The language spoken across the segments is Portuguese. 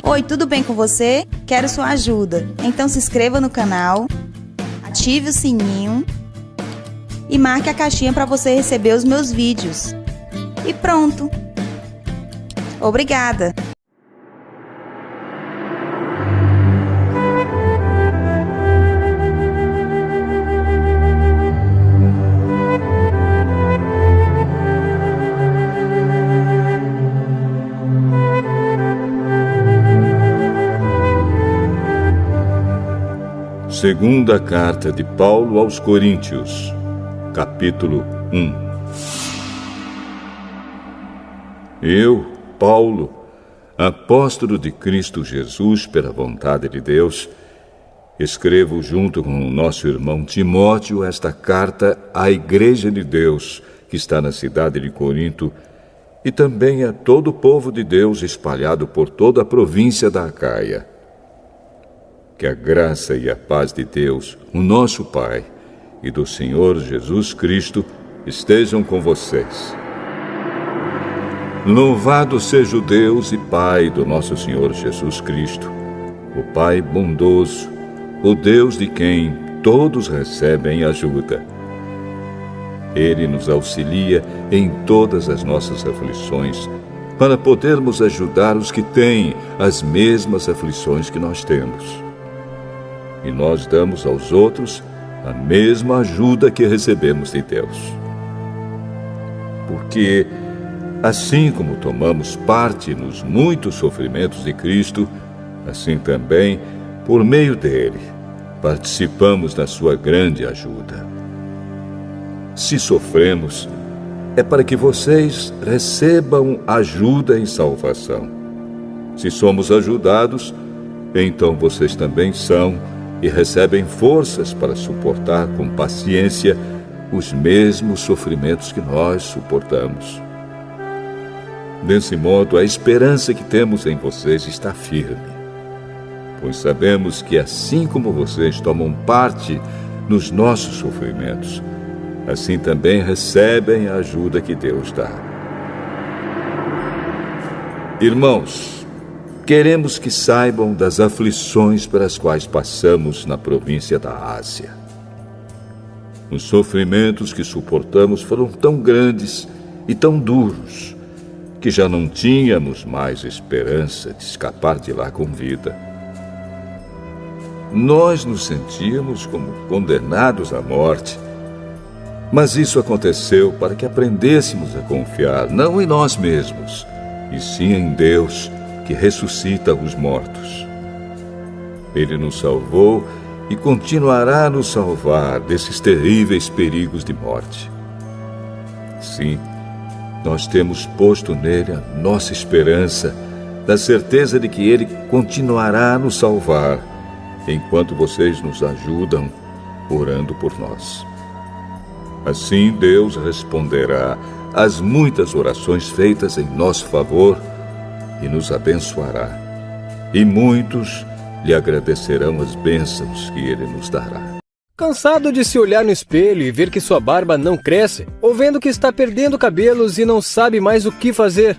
Oi, tudo bem com você? Quero sua ajuda. Então se inscreva no canal, ative o sininho e marque a caixinha para você receber os meus vídeos. E pronto! Obrigada! Segunda carta de Paulo aos Coríntios, capítulo 1. Eu, Paulo, apóstolo de Cristo Jesus pela vontade de Deus, escrevo junto com o nosso irmão Timóteo esta carta à Igreja de Deus que está na cidade de Corinto e também a todo o povo de Deus espalhado por toda a província da Acaia. Que a graça e a paz de Deus, o nosso Pai, e do Senhor Jesus Cristo estejam com vocês. Louvado seja o Deus e Pai do nosso Senhor Jesus Cristo, o Pai bondoso, o Deus de quem todos recebem ajuda. Ele nos auxilia em todas as nossas aflições, para podermos ajudar os que têm as mesmas aflições que nós temos. E nós damos aos outros a mesma ajuda que recebemos de Deus. Porque, assim como tomamos parte nos muitos sofrimentos de Cristo, assim também, por meio dele, participamos da sua grande ajuda. Se sofremos, é para que vocês recebam ajuda e salvação. Se somos ajudados, então vocês também são e recebem forças para suportar com paciência os mesmos sofrimentos que nós suportamos. Desse modo, a esperança que temos em vocês está firme, pois sabemos que assim como vocês tomam parte nos nossos sofrimentos, assim também recebem a ajuda que Deus dá. Irmãos, queremos que saibam das aflições pelas quais passamos na província da Ásia. Os sofrimentos que suportamos foram tão grandes e tão duros que já não tínhamos mais esperança de escapar de lá com vida. Nós nos sentíamos como condenados à morte, mas isso aconteceu para que aprendêssemos a confiar não em nós mesmos, e sim em Deus, que ressuscita os mortos. Ele nos salvou e continuará a nos salvar desses terríveis perigos de morte. Sim, nós temos posto nele a nossa esperança, na certeza de que ele continuará a nos salvar, enquanto vocês nos ajudam orando por nós. Assim Deus responderá às muitas orações feitas em nosso favor e nos abençoará, e muitos lhe agradecerão as bênçãos que ele nos dará. Cansado de se olhar no espelho e ver que sua barba não cresce, ou vendo que está perdendo cabelos e não sabe mais o que fazer?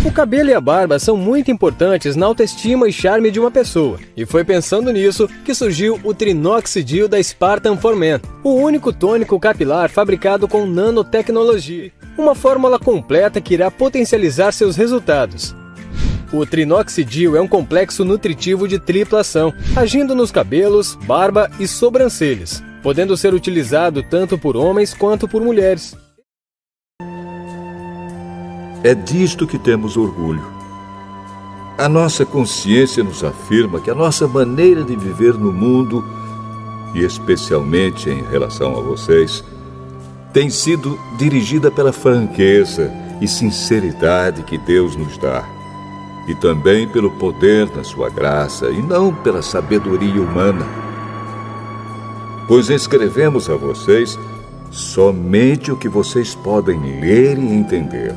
O cabelo e a barba são muito importantes na autoestima e charme de uma pessoa, e foi pensando nisso que surgiu o Trinoxidil da Spartan for Men, o único tônico capilar fabricado com nanotecnologia, uma fórmula completa que irá potencializar seus resultados. O Trinoxidil é um complexo nutritivo de tripla ação, agindo nos cabelos, barba e sobrancelhas, podendo ser utilizado tanto por homens quanto por mulheres. É disto que temos orgulho. A nossa consciência nos afirma que a nossa maneira de viver no mundo, e especialmente em relação a vocês, tem sido dirigida pela franqueza e sinceridade que Deus nos dá, e também pelo poder da sua graça, e não pela sabedoria humana. Pois escrevemos a vocês somente o que vocês podem ler e entender.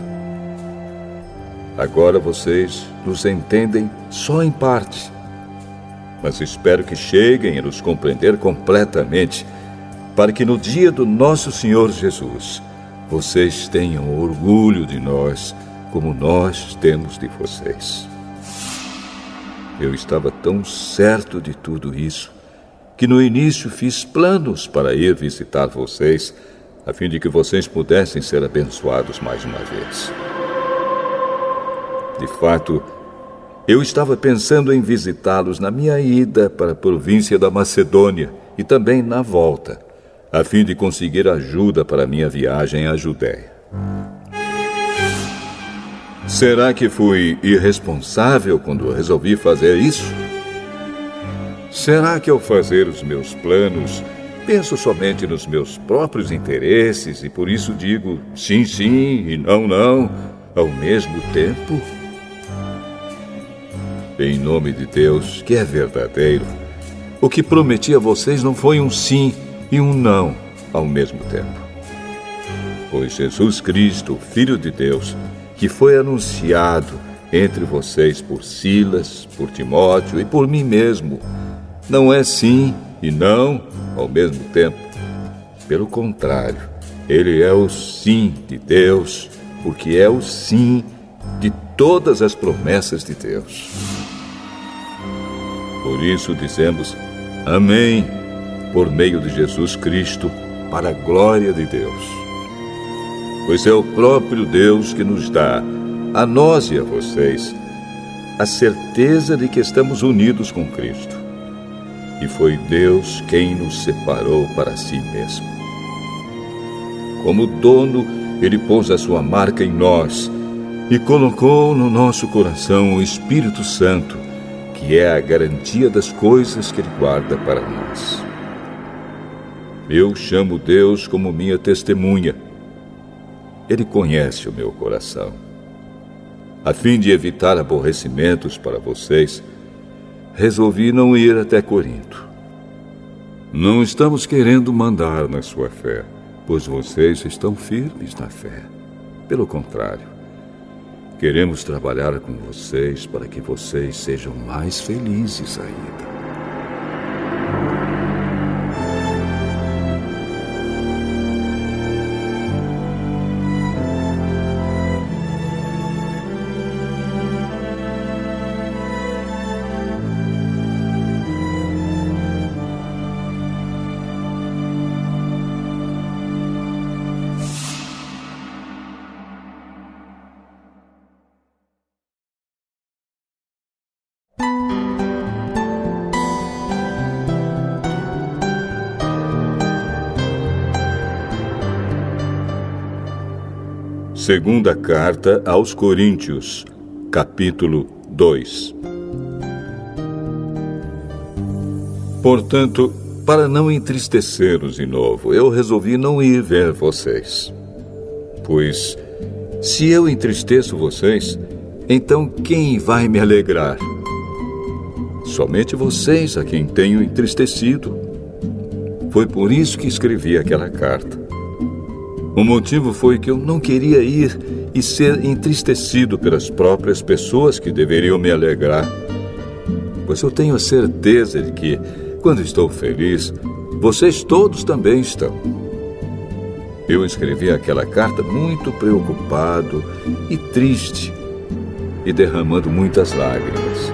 Agora vocês nos entendem só em parte, mas espero que cheguem a nos compreender completamente, para que no dia do nosso Senhor Jesus, vocês tenham orgulho de nós, como nós temos de vocês. Eu estava tão certo de tudo isso que no início fiz planos para ir visitar vocês, a fim de que vocês pudessem ser abençoados mais uma vez. De fato, eu estava pensando em visitá-los na minha ida para a província da Macedônia e também na volta, a fim de conseguir ajuda para a minha viagem à Judéia. Será que fui irresponsável quando resolvi fazer isso? Será que ao fazer os meus planos, penso somente nos meus próprios interesses e por isso digo sim, sim e não, não, ao mesmo tempo? Em nome de Deus, que é verdadeiro, o que prometi a vocês não foi um sim e um não ao mesmo tempo. Pois Jesus Cristo, Filho de Deus, que foi anunciado entre vocês por Silas, por Timóteo e por mim mesmo, não é sim e não ao mesmo tempo. Pelo contrário, ele é o sim de Deus, porque é o sim de todas as promessas de Deus. Por isso dizemos amém, por meio de Jesus Cristo, para a glória de Deus. Pois é o próprio Deus que nos dá, a nós e a vocês, a certeza de que estamos unidos com Cristo. E foi Deus quem nos separou para si mesmo. Como dono, Ele pôs a sua marca em nós e colocou no nosso coração o Espírito Santo, que é a garantia das coisas que Ele guarda para nós. Eu chamo Deus como minha testemunha. Ele conhece o meu coração. A fim de evitar aborrecimentos para vocês, resolvi não ir até Corinto. Não estamos querendo mandar na sua fé, pois vocês estão firmes na fé. Pelo contrário, queremos trabalhar com vocês para que vocês sejam mais felizes ainda. Segunda Carta aos Coríntios, capítulo 2. Portanto, para não entristecê-los de novo, eu resolvi não ir ver vocês. Pois, se eu entristeço vocês, então quem vai me alegrar? Somente vocês a quem tenho entristecido. Foi por isso que escrevi aquela carta. O motivo foi que eu não queria ir e ser entristecido pelas próprias pessoas que deveriam me alegrar. Pois eu tenho a certeza de que, quando estou feliz, vocês todos também estão. Eu escrevi aquela carta muito preocupado e triste e derramando muitas lágrimas.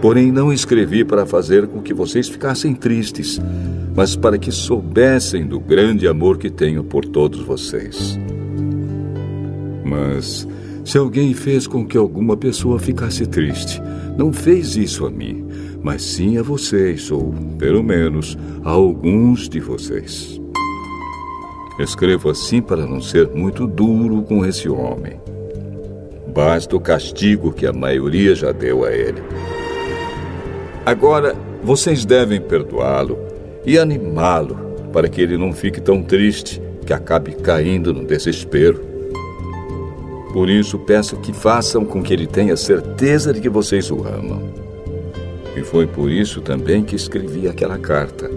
Porém, não escrevi para fazer com que vocês ficassem tristes, mas para que soubessem do grande amor que tenho por todos vocês. Mas, se alguém fez com que alguma pessoa ficasse triste, não fez isso a mim, mas sim a vocês, ou, pelo menos, a alguns de vocês. Escrevo assim para não ser muito duro com esse homem. Basta o castigo que a maioria já deu a ele. Agora, vocês devem perdoá-lo e animá-lo para que ele não fique tão triste que acabe caindo no desespero. Por isso, peço que façam com que ele tenha certeza de que vocês o amam. E foi por isso também que escrevi aquela carta.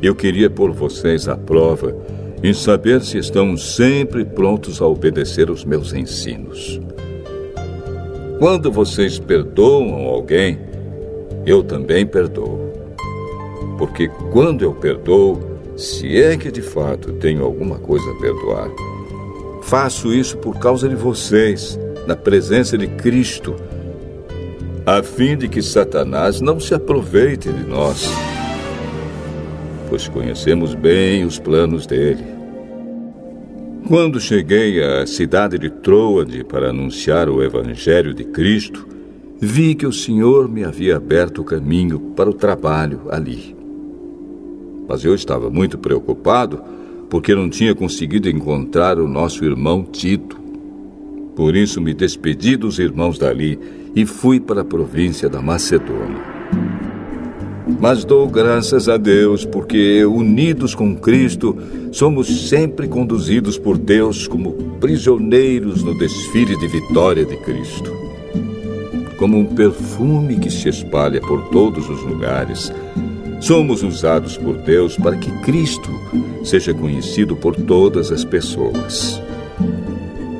Eu queria pôr vocês à prova e saber se estão sempre prontos a obedecer os meus ensinos. Quando vocês perdoam alguém, eu também perdoo. Porque quando eu perdoo, se é que de fato tenho alguma coisa a perdoar, faço isso por causa de vocês, na presença de Cristo, a fim de que Satanás não se aproveite de nós, pois conhecemos bem os planos dele. Quando cheguei à cidade de Troade para anunciar o Evangelho de Cristo, vi que o Senhor me havia aberto o caminho para o trabalho ali. Mas eu estava muito preocupado porque não tinha conseguido encontrar o nosso irmão Tito. Por isso me despedi dos irmãos dali e fui para a província da Macedônia. Mas dou graças a Deus porque, unidos com Cristo, somos sempre conduzidos por Deus como prisioneiros no desfile de vitória de Cristo. Como um perfume que se espalha por todos os lugares, somos usados por Deus para que Cristo seja conhecido por todas as pessoas.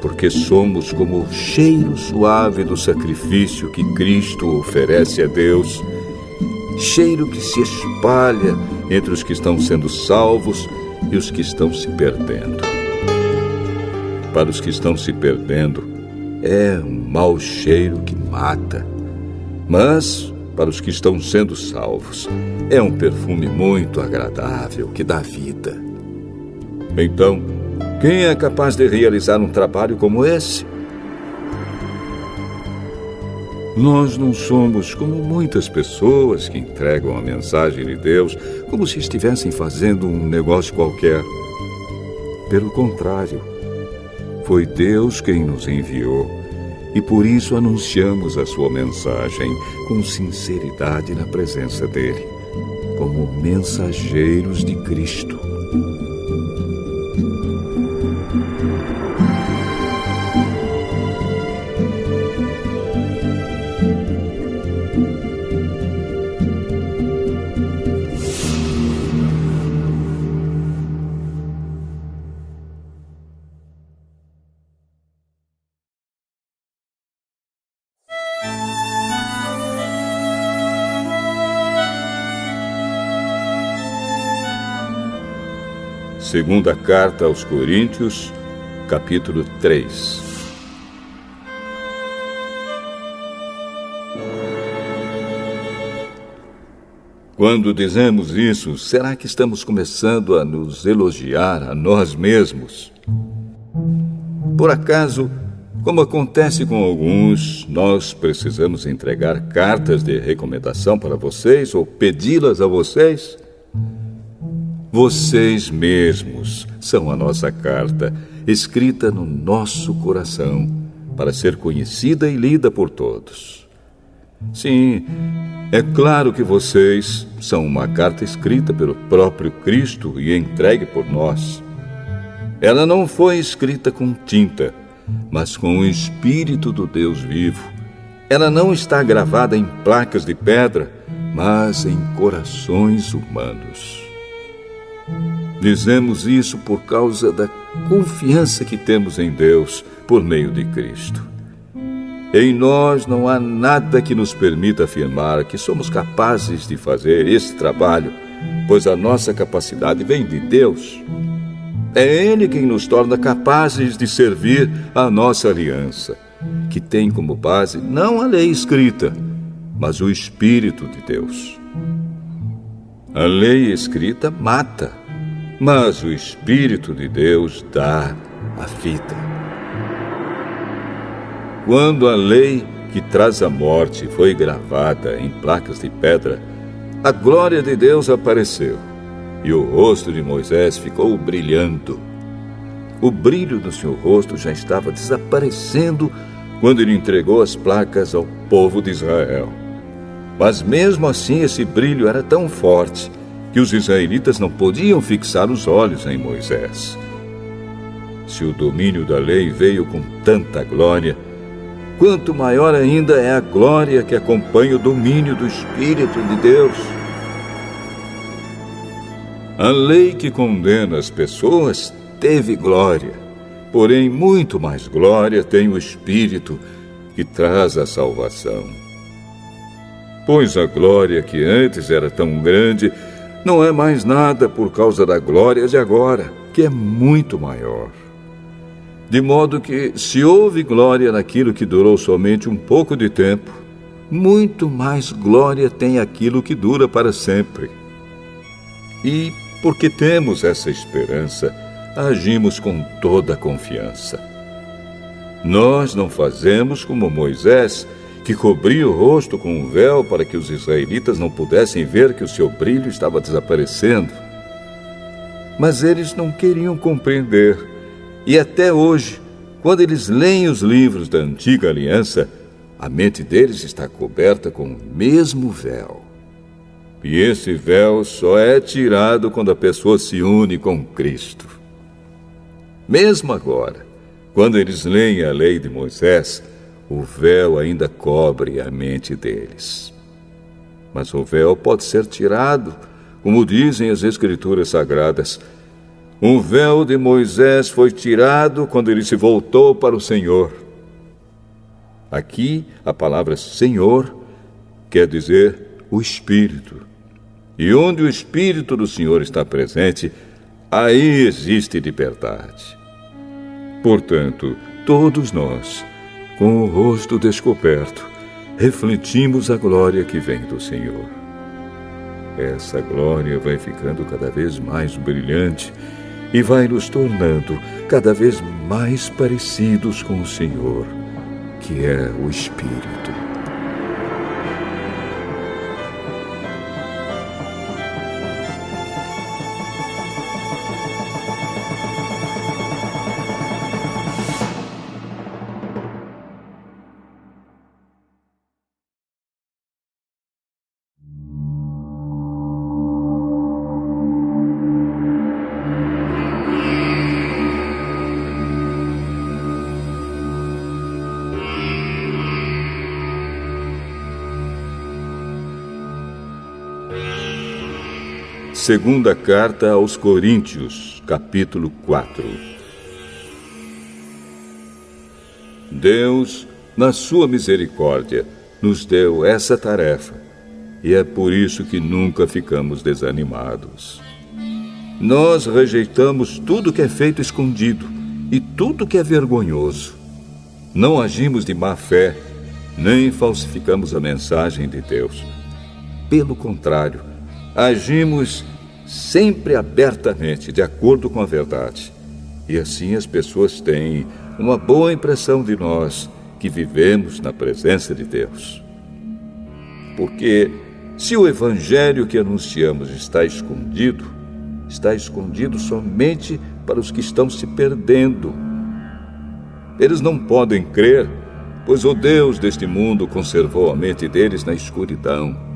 Porque somos como o cheiro suave do sacrifício que Cristo oferece a Deus, cheiro que se espalha entre os que estão sendo salvos e os que estão se perdendo. Para os que estão se perdendo, é um mau cheiro que mata. Mas, para os que estão sendo salvos, é um perfume muito agradável que dá vida. Então, quem é capaz de realizar um trabalho como esse? Nós não somos como muitas pessoas que entregam a mensagem de Deus como se estivessem fazendo um negócio qualquer. Pelo contrário, foi Deus quem nos enviou e por isso anunciamos a sua mensagem com sinceridade na presença dele, como mensageiros de Cristo. Segunda Carta aos Coríntios, capítulo 3. Quando dizemos isso, será que estamos começando a nos elogiar a nós mesmos? Por acaso, como acontece com alguns, nós precisamos entregar cartas de recomendação para vocês ou pedi-las a vocês? Vocês mesmos são a nossa carta, escrita no nosso coração, para ser conhecida e lida por todos. Sim, é claro que vocês são uma carta escrita pelo próprio Cristo e entregue por nós. Ela não foi escrita com tinta, mas com o Espírito do Deus vivo. Ela não está gravada em placas de pedra, mas em corações humanos. Dizemos isso por causa da confiança que temos em Deus por meio de Cristo. Em nós não há nada que nos permita afirmar que somos capazes de fazer esse trabalho, pois a nossa capacidade vem de Deus. É Ele quem nos torna capazes de servir a nossa aliança, que tem como base não a lei escrita, mas o Espírito de Deus. A lei escrita mata, mas o Espírito de Deus dá a vida. Quando a lei que traz a morte foi gravada em placas de pedra, a glória de Deus apareceu e o rosto de Moisés ficou brilhando. O brilho do seu rosto já estava desaparecendo quando ele entregou as placas ao povo de Israel. Mas mesmo assim esse brilho era tão forte que os israelitas não podiam fixar os olhos em Moisés. Se o domínio da lei veio com tanta glória, quanto maior ainda é a glória que acompanha o domínio do Espírito de Deus. A lei que condena as pessoas teve glória, porém muito mais glória tem o Espírito que traz a salvação. Pois a glória que antes era tão grande não é mais nada por causa da glória de agora, que é muito maior. De modo que, se houve glória naquilo que durou somente um pouco de tempo, muito mais glória tem aquilo que dura para sempre. E, porque temos essa esperança, agimos com toda a confiança. Nós não fazemos como Moisés, que cobria o rosto com um véu para que os israelitas não pudessem ver que o seu brilho estava desaparecendo. Mas eles não queriam compreender. E até hoje, quando eles leem os livros da Antiga Aliança, a mente deles está coberta com o mesmo véu. E esse véu só é tirado quando a pessoa se une com Cristo. Mesmo agora, quando eles leem a lei de Moisés, o véu ainda cobre a mente deles. Mas o véu pode ser tirado, como dizem as Escrituras Sagradas. O véu de Moisés foi tirado quando ele se voltou para o Senhor. Aqui, a palavra Senhor quer dizer o Espírito. E onde o Espírito do Senhor está presente, aí existe liberdade. Portanto, todos nós, com o rosto descoberto, refletimos a glória que vem do Senhor. Essa glória vai ficando cada vez mais brilhante e vai nos tornando cada vez mais parecidos com o Senhor, que é o Espírito. Segunda Carta aos Coríntios, capítulo 4. Deus, na sua misericórdia, nos deu essa tarefa, e é por isso que nunca ficamos desanimados. Nós rejeitamos tudo que é feito escondido e tudo que é vergonhoso. Não agimos de má fé, nem falsificamos a mensagem de Deus. Pelo contrário, agimos sempre abertamente, de acordo com a verdade. E assim as pessoas têm uma boa impressão de nós, que vivemos na presença de Deus. Porque se o evangelho que anunciamos está escondido somente para os que estão se perdendo. Eles não podem crer, pois o Deus deste mundo conservou a mente deles na escuridão.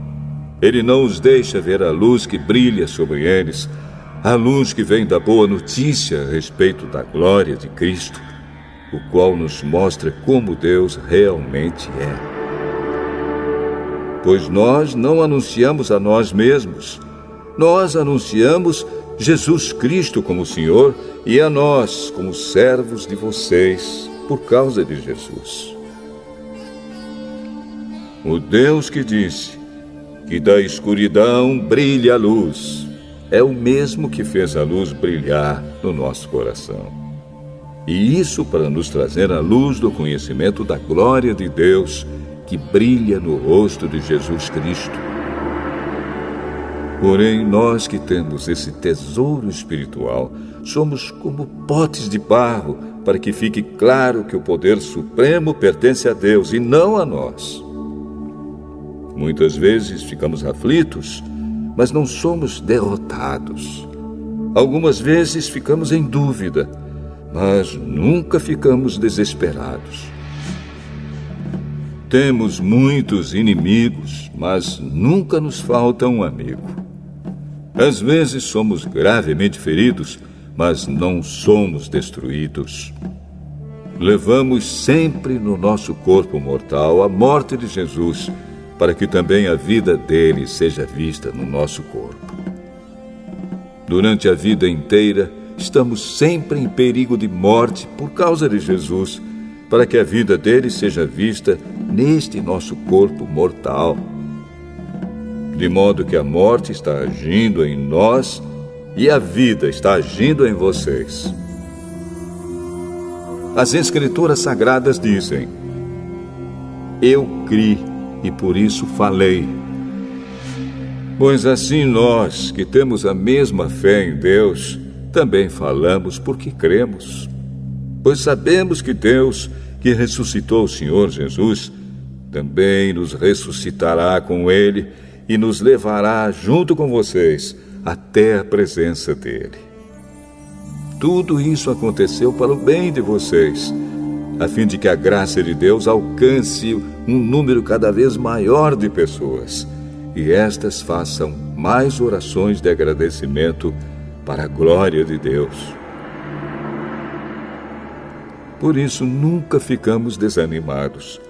Ele não os deixa ver a luz que brilha sobre eles, a luz que vem da boa notícia a respeito da glória de Cristo, o qual nos mostra como Deus realmente é. Pois nós não anunciamos a nós mesmos, nós anunciamos Jesus Cristo como Senhor e a nós como servos de vocês por causa de Jesus. O Deus que disse que da escuridão brilha a luz, é o mesmo que fez a luz brilhar no nosso coração. E isso para nos trazer a luz do conhecimento da glória de Deus que brilha no rosto de Jesus Cristo. Porém, nós que temos esse tesouro espiritual, somos como potes de barro, para que fique claro que o poder supremo pertence a Deus e não a nós. Muitas vezes ficamos aflitos, mas não somos derrotados. Algumas vezes ficamos em dúvida, mas nunca ficamos desesperados. Temos muitos inimigos, mas nunca nos falta um amigo. Às vezes somos gravemente feridos, mas não somos destruídos. Levamos sempre no nosso corpo mortal a morte de Jesus, para que também a vida dele seja vista no nosso corpo. Durante a vida inteira, estamos sempre em perigo de morte por causa de Jesus, para que a vida dele seja vista neste nosso corpo mortal. De modo que a morte está agindo em nós e a vida está agindo em vocês. As Escrituras Sagradas dizem: Eu criei e por isso falei. Pois assim nós, que temos a mesma fé em Deus, também falamos porque cremos. Pois sabemos que Deus, que ressuscitou o Senhor Jesus, também nos ressuscitará com Ele e nos levará junto com vocês até a presença dEle. Tudo isso aconteceu para o bem de vocês, a fim de que a graça de Deus alcance um número cada vez maior de pessoas, e estas façam mais orações de agradecimento para a glória de Deus. Por isso nunca ficamos desanimados.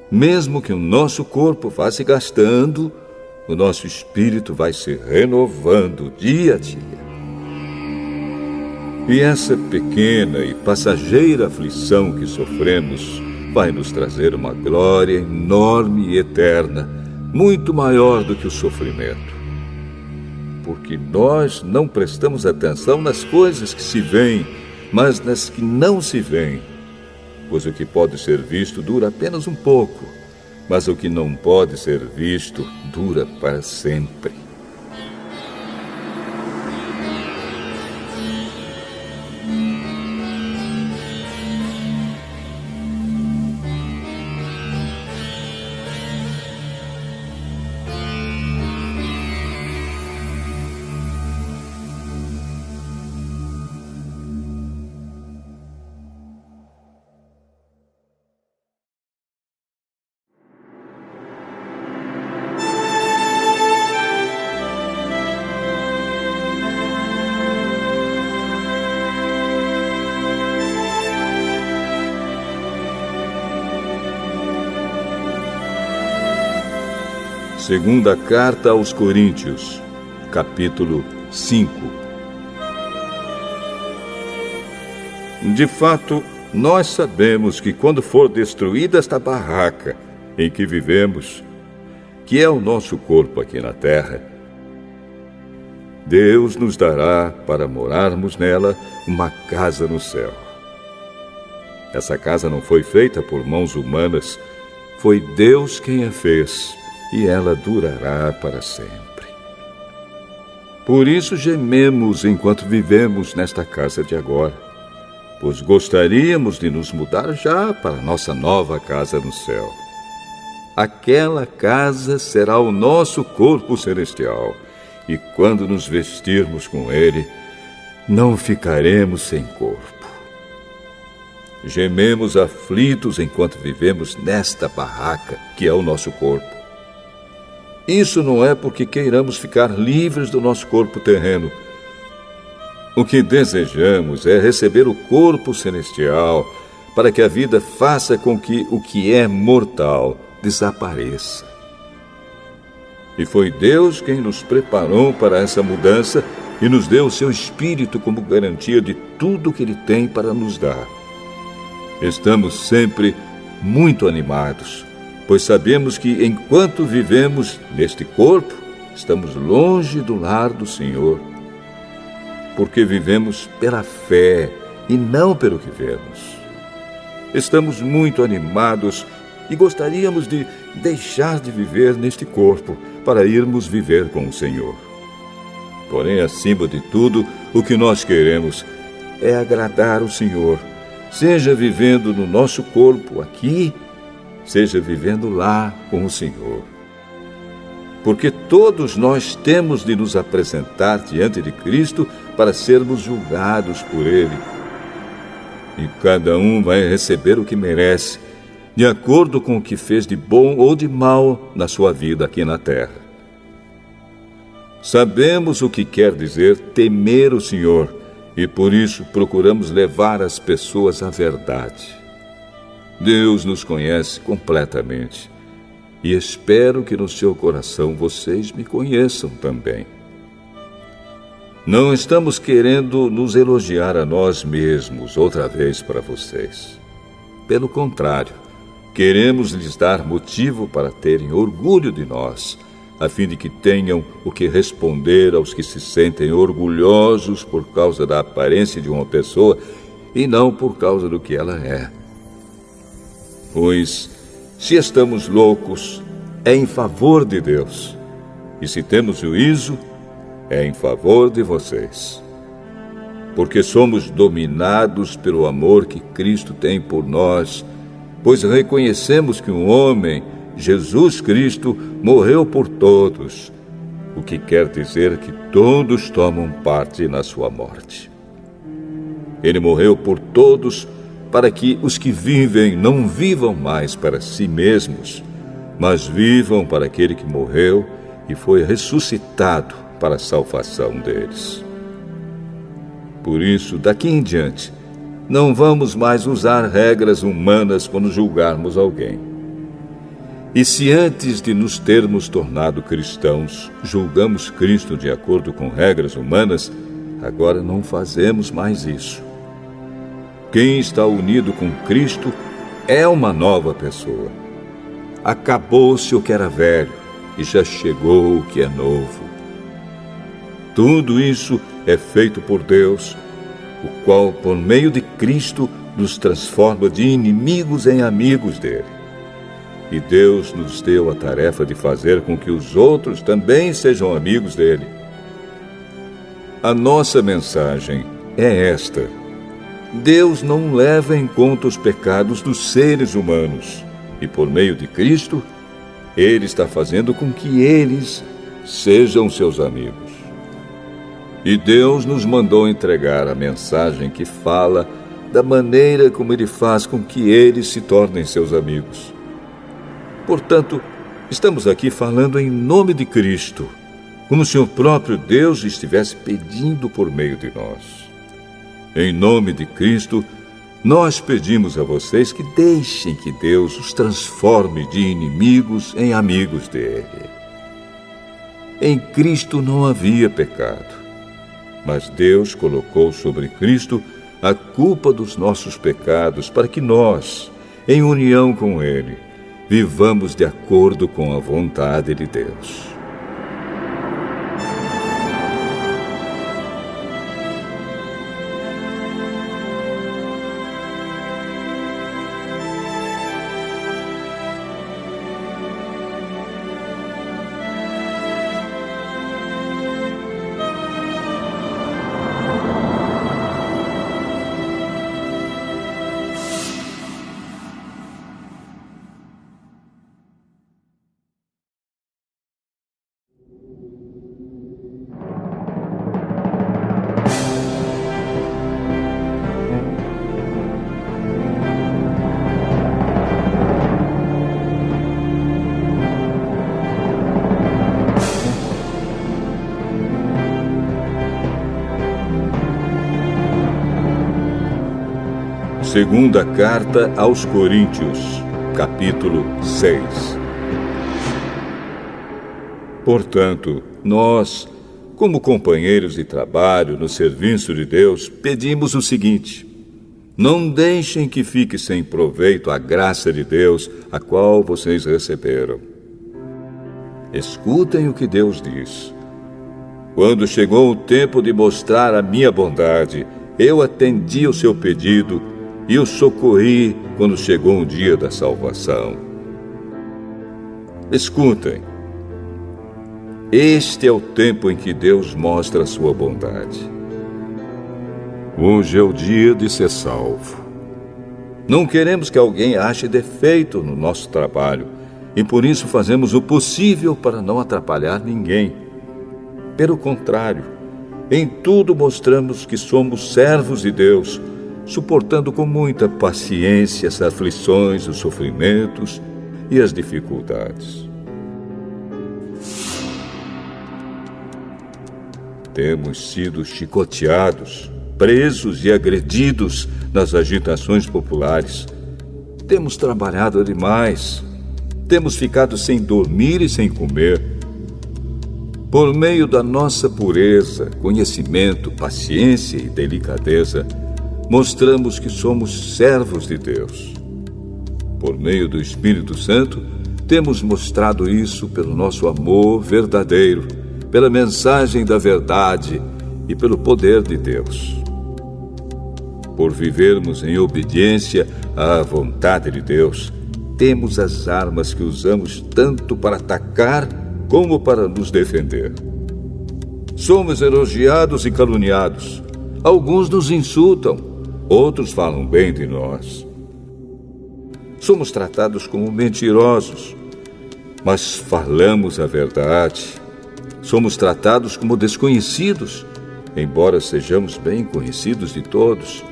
Mesmo que o nosso corpo vá se gastando, o nosso espírito vai se renovando dia a dia. E essa pequena e passageira aflição que sofremos vai nos trazer uma glória enorme e eterna, muito maior do que o sofrimento. Porque nós não prestamos atenção nas coisas que se veem, mas nas que não se veem. Pois o que pode ser visto dura apenas um pouco, mas o que não pode ser visto dura para sempre. Segunda Carta aos Coríntios, capítulo 5. De fato, nós sabemos que quando for destruída esta barraca em que vivemos, que é o nosso corpo aqui na terra, Deus nos dará para morarmos nela uma casa no céu. Essa casa não foi feita por mãos humanas, foi Deus quem a fez. E ela durará para sempre. Por isso gememos enquanto vivemos nesta casa de agora, pois gostaríamos de nos mudar já para nossa nova casa no céu. Aquela casa será o nosso corpo celestial, e quando nos vestirmos com ele, não ficaremos sem corpo. Gememos aflitos enquanto vivemos nesta barraca, que é o nosso corpo. Isso não é porque queiramos ficar livres do nosso corpo terreno. O que desejamos é receber o corpo celestial, para que a vida faça com que o que é mortal desapareça. E foi Deus quem nos preparou para essa mudança e nos deu o seu Espírito como garantia de tudo que Ele tem para nos dar. Estamos sempre muito animados, pois sabemos que enquanto vivemos neste corpo, estamos longe do lar do Senhor, porque vivemos pela fé e não pelo que vemos. Estamos muito animados e gostaríamos de deixar de viver neste corpo para irmos viver com o Senhor. Porém, acima de tudo, o que nós queremos é agradar o Senhor, seja vivendo no nosso corpo aqui, seja vivendo lá com o Senhor. Porque todos nós temos de nos apresentar diante de Cristo para sermos julgados por Ele. E cada um vai receber o que merece, de acordo com o que fez de bom ou de mal na sua vida aqui na terra. Sabemos o que quer dizer temer o Senhor, e por isso procuramos levar as pessoas à verdade. Deus nos conhece completamente, e espero que no seu coração vocês me conheçam também. Não estamos querendo nos elogiar a nós mesmos outra vez para vocês. Pelo contrário, queremos lhes dar motivo para terem orgulho de nós, a fim de que tenham o que responder aos que se sentem orgulhosos por causa da aparência de uma pessoa e não por causa do que ela é. Pois Se estamos loucos, é em favor de Deus. E se temos juízo, é em favor de vocês. Porque somos dominados pelo amor que Cristo tem por nós, pois reconhecemos que um homem, Jesus Cristo, morreu por todos, o que quer dizer que todos tomam parte na sua morte. Ele morreu por todos, para que os que vivem não vivam mais para si mesmos, mas vivam para aquele que morreu e foi ressuscitado para a salvação deles. Por isso, daqui em diante, não vamos mais usar regras humanas quando julgarmos alguém. E se antes de nos termos tornado cristãos, julgamos Cristo de acordo com regras humanas, agora não fazemos mais isso. Quem está unido com Cristo é uma nova pessoa. Acabou-se o que era velho e já chegou o que é novo. Tudo isso é feito por Deus, o qual, por meio de Cristo, nos transforma de inimigos em amigos dele. E Deus nos deu a tarefa de fazer com que os outros também sejam amigos dele. A nossa mensagem é esta: Deus não leva em conta os pecados dos seres humanos, e por meio de Cristo, Ele está fazendo com que eles sejam seus amigos. E Deus nos mandou entregar a mensagem que fala da maneira como Ele faz com que eles se tornem seus amigos. Portanto, estamos aqui falando em nome de Cristo, como se o próprio Deus estivesse pedindo por meio de nós. Em nome de Cristo, nós pedimos a vocês que deixem que Deus os transforme de inimigos em amigos dele. Em Cristo não havia pecado, mas Deus colocou sobre Cristo a culpa dos nossos pecados para que nós, em união com Ele, vivamos de acordo com a vontade de Deus. Segunda Carta aos Coríntios, capítulo 6. Portanto, nós, como companheiros de trabalho no serviço de Deus, pedimos o seguinte: não deixem que fique sem proveito a graça de Deus, a qual vocês receberam. Escutem o que Deus diz. Quando chegou o tempo de mostrar a minha bondade, eu atendi o seu pedido e o socorri quando chegou o dia da salvação. Escutem. Este é o tempo em que Deus mostra a sua bondade. Hoje é o dia de ser salvo. Não queremos que alguém ache defeito no nosso trabalho e por isso fazemos o possível para não atrapalhar ninguém. Pelo contrário, em tudo mostramos que somos servos de Deus, suportando com muita paciência as aflições, os sofrimentos e as dificuldades. Temos sido chicoteados, presos e agredidos nas agitações populares. Temos trabalhado demais. Temos ficado sem dormir e sem comer. Por meio da nossa pureza, conhecimento, paciência e delicadeza, mostramos que somos servos de Deus. Por meio do Espírito Santo, temos mostrado isso pelo nosso amor verdadeiro, pela mensagem da verdade e pelo poder de Deus. Por vivermos em obediência à vontade de Deus, temos as armas que usamos tanto para atacar como para nos defender. Somos elogiados e caluniados. Alguns nos insultam, outros falam bem de nós. Somos tratados como mentirosos, mas falamos a verdade. Somos tratados como desconhecidos, embora sejamos bem conhecidos de todos.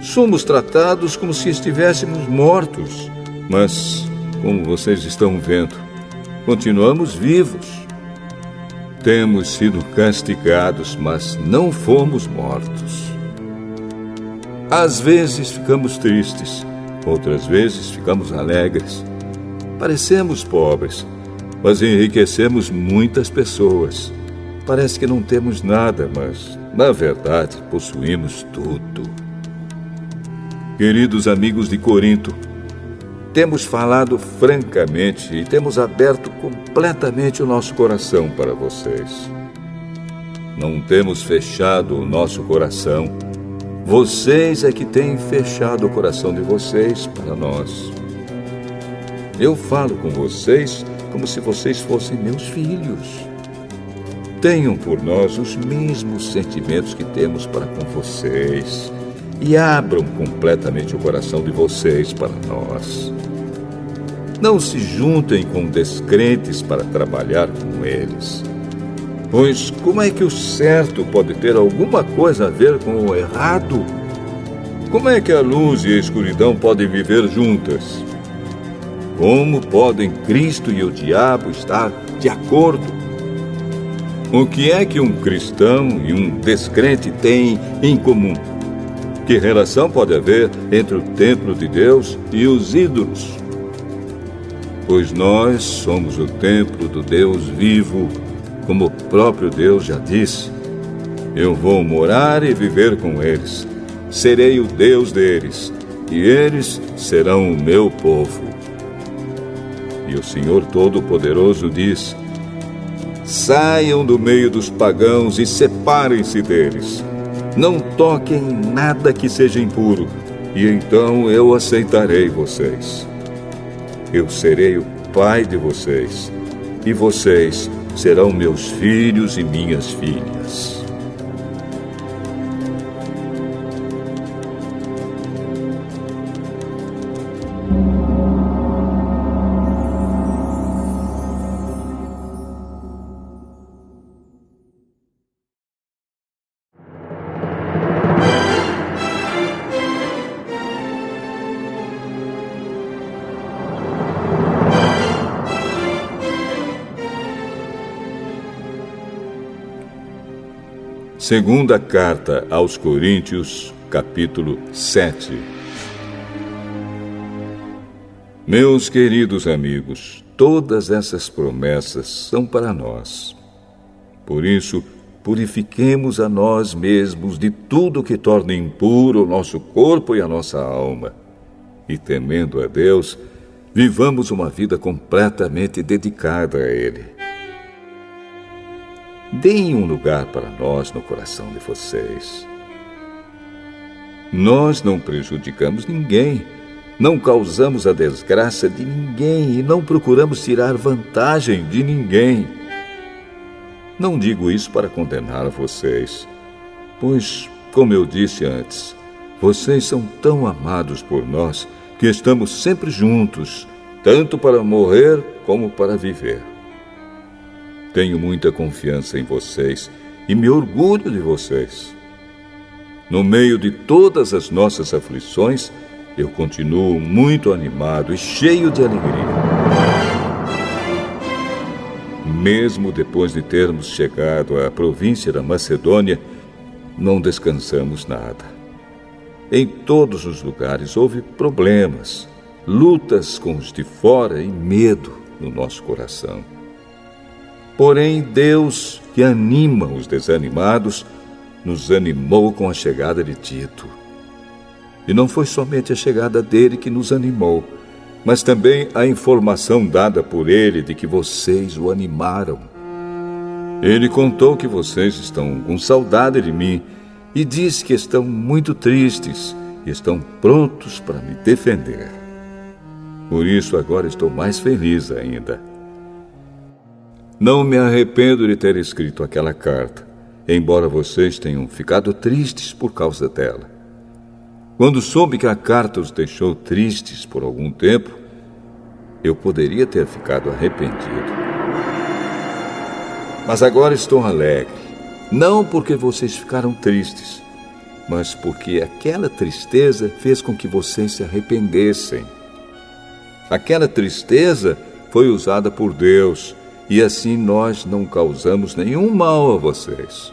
Somos tratados como se estivéssemos mortos, mas, como vocês estão vendo, continuamos vivos. Temos sido castigados, mas não fomos mortos. Às vezes ficamos tristes, outras vezes ficamos alegres. Parecemos pobres, mas enriquecemos muitas pessoas. Parece que não temos nada, mas, na verdade, possuímos tudo. Queridos amigos de Corinto, temos falado francamente e temos aberto completamente o nosso coração para vocês. Não temos fechado o nosso coração. Vocês é que têm fechado o coração de vocês para nós. Eu falo com vocês como se vocês fossem meus filhos. Tenham por nós os mesmos sentimentos que temos para com vocês e abram completamente o coração de vocês para nós. Não se juntem com descrentes para trabalhar com eles. Pois como é que o certo pode ter alguma coisa a ver com o errado? Como é que a luz e a escuridão podem viver juntas? Como podem Cristo e o diabo estar de acordo? O que é que um cristão e um descrente têm em comum? Que relação pode haver entre o templo de Deus e os ídolos? Pois nós somos o templo do Deus vivo, como o próprio Deus já disse. Eu vou morar e viver com eles. Serei o Deus deles, e eles serão o meu povo. E o Senhor Todo-Poderoso diz: saiam do meio dos pagãos e separem-se deles. Não toquem em nada que seja impuro, e então eu aceitarei vocês. Eu serei o pai de vocês, e vocês serão meus filhos e minhas filhas. Segunda carta aos Coríntios, capítulo 7. Meus queridos amigos, todas essas promessas são para nós. Por isso, purifiquemos a nós mesmos de tudo que torne impuro o nosso corpo e a nossa alma. E, temendo a Deus, vivamos uma vida completamente dedicada a Ele. Deem um lugar para nós no coração de vocês. Nós não prejudicamos ninguém, não causamos a desgraça de ninguém e não procuramos tirar vantagem de ninguém. Não digo isso para condenar vocês, pois, como eu disse antes, vocês são tão amados por nós que estamos sempre juntos, tanto para morrer como para viver. Tenho muita confiança em vocês e me orgulho de vocês. No meio de todas as nossas aflições, eu continuo muito animado e cheio de alegria. Mesmo depois de termos chegado à província da Macedônia, não descansamos nada. Em todos os lugares houve problemas, lutas com os de fora e medo no nosso coração. Porém, Deus, que anima os desanimados, nos animou com a chegada de Tito. E não foi somente a chegada dele que nos animou, mas também a informação dada por ele de que vocês o animaram. Ele contou que vocês estão com saudade de mim e disse que estão muito tristes e estão prontos para me defender. Por isso agora estou mais feliz ainda. Não me arrependo de ter escrito aquela carta, embora vocês tenham ficado tristes por causa dela. Quando soube que a carta os deixou tristes por algum tempo, eu poderia ter ficado arrependido. Mas agora estou alegre, não porque vocês ficaram tristes, mas porque aquela tristeza fez com que vocês se arrependessem. Aquela tristeza foi usada por Deus, e assim nós não causamos nenhum mal a vocês.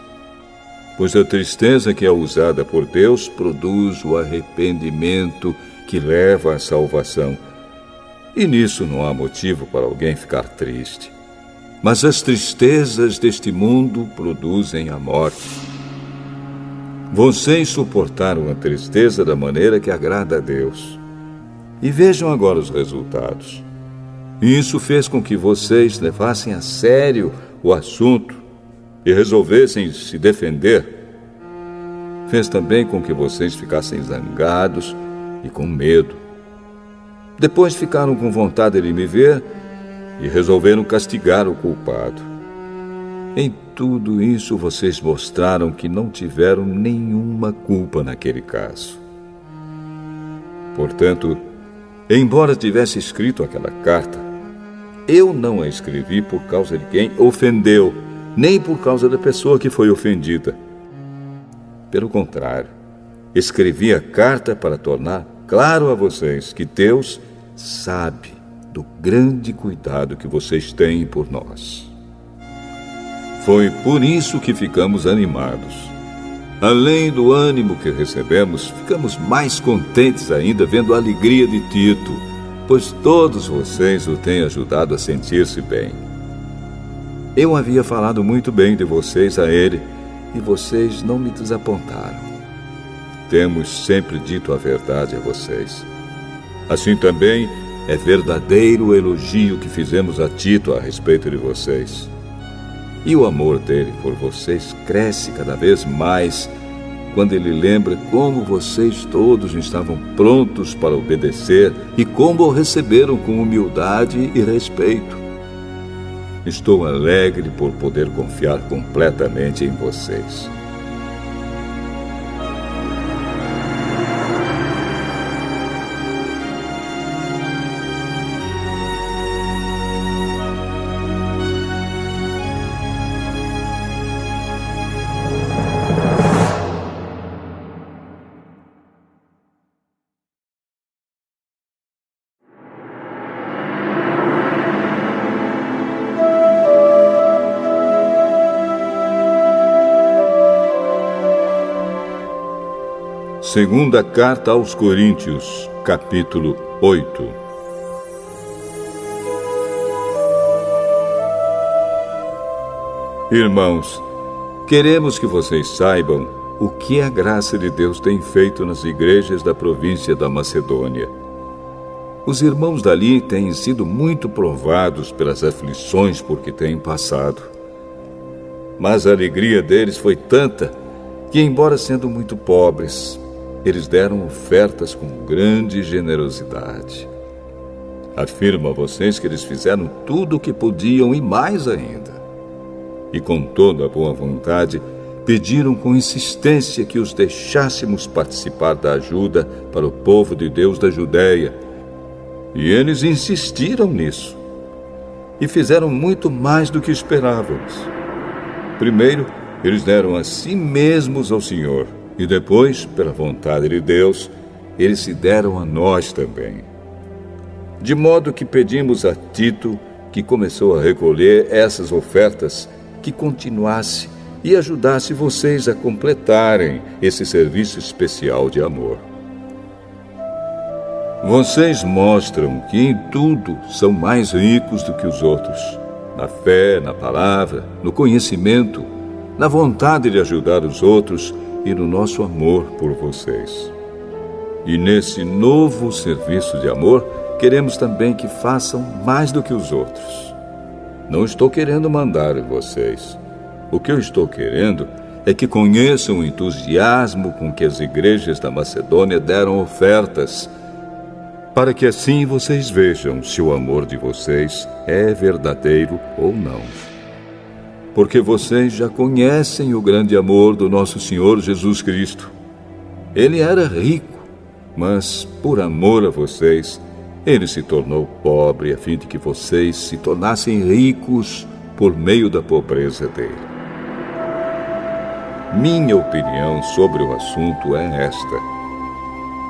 Pois a tristeza que é usada por Deus produz o arrependimento que leva à salvação. E nisso não há motivo para alguém ficar triste. Mas as tristezas deste mundo produzem a morte. Vocês suportaram a tristeza da maneira que agrada a Deus. E vejam agora os resultados. Isso fez com que vocês levassem a sério o assunto e resolvessem se defender. Fez também com que vocês ficassem zangados e com medo. Depois ficaram com vontade de me ver e resolveram castigar o culpado. Em tudo isso, vocês mostraram que não tiveram nenhuma culpa naquele caso. Portanto, embora tivesse escrito aquela carta, eu não a escrevi por causa de quem ofendeu, nem por causa da pessoa que foi ofendida. Pelo contrário, escrevi a carta para tornar claro a vocês que Deus sabe do grande cuidado que vocês têm por nós. Foi por isso que ficamos animados. Além do ânimo que recebemos, ficamos mais contentes ainda vendo a alegria de Tito, pois todos vocês o têm ajudado a sentir-se bem. Eu havia falado muito bem de vocês a ele, e vocês não me desapontaram. Temos sempre dito a verdade a vocês. Assim também é verdadeiro o elogio que fizemos a Tito a respeito de vocês. E o amor dele por vocês cresce cada vez mais quando ele lembra como vocês todos estavam prontos para obedecer e como o receberam com humildade e respeito. Estou alegre por poder confiar completamente em vocês. Segunda Carta aos Coríntios, capítulo 8. Irmãos, queremos que vocês saibam o que a graça de Deus tem feito nas igrejas da província da Macedônia. Os irmãos dali têm sido muito provados pelas aflições por que têm passado. Mas a alegria deles foi tanta que, embora sendo muito pobres, eles deram ofertas com grande generosidade. Afirmo a vocês que eles fizeram tudo o que podiam e mais ainda. E com toda a boa vontade, pediram com insistência que os deixássemos participar da ajuda para o povo de Deus da Judéia. E eles insistiram nisso. E fizeram muito mais do que esperávamos. Primeiro, eles deram a si mesmos ao Senhor. E depois, pela vontade de Deus, eles se deram a nós também. De modo que pedimos a Tito, que começou a recolher essas ofertas, que continuasse e ajudasse vocês a completarem esse serviço especial de amor. Vocês mostram que em tudo são mais ricos do que os outros, na fé, na palavra, no conhecimento, na vontade de ajudar os outros e no nosso amor por vocês. E nesse novo serviço de amor, queremos também que façam mais do que os outros. Não estou querendo mandar em vocês. O que eu estou querendo é que conheçam o entusiasmo com que as igrejas da Macedônia deram ofertas para que assim vocês vejam se o amor de vocês é verdadeiro ou não. Porque vocês já conhecem o grande amor do nosso Senhor Jesus Cristo. Ele era rico, mas por amor a vocês, ele se tornou pobre a fim de que vocês se tornassem ricos por meio da pobreza dele. Minha opinião sobre o assunto é esta.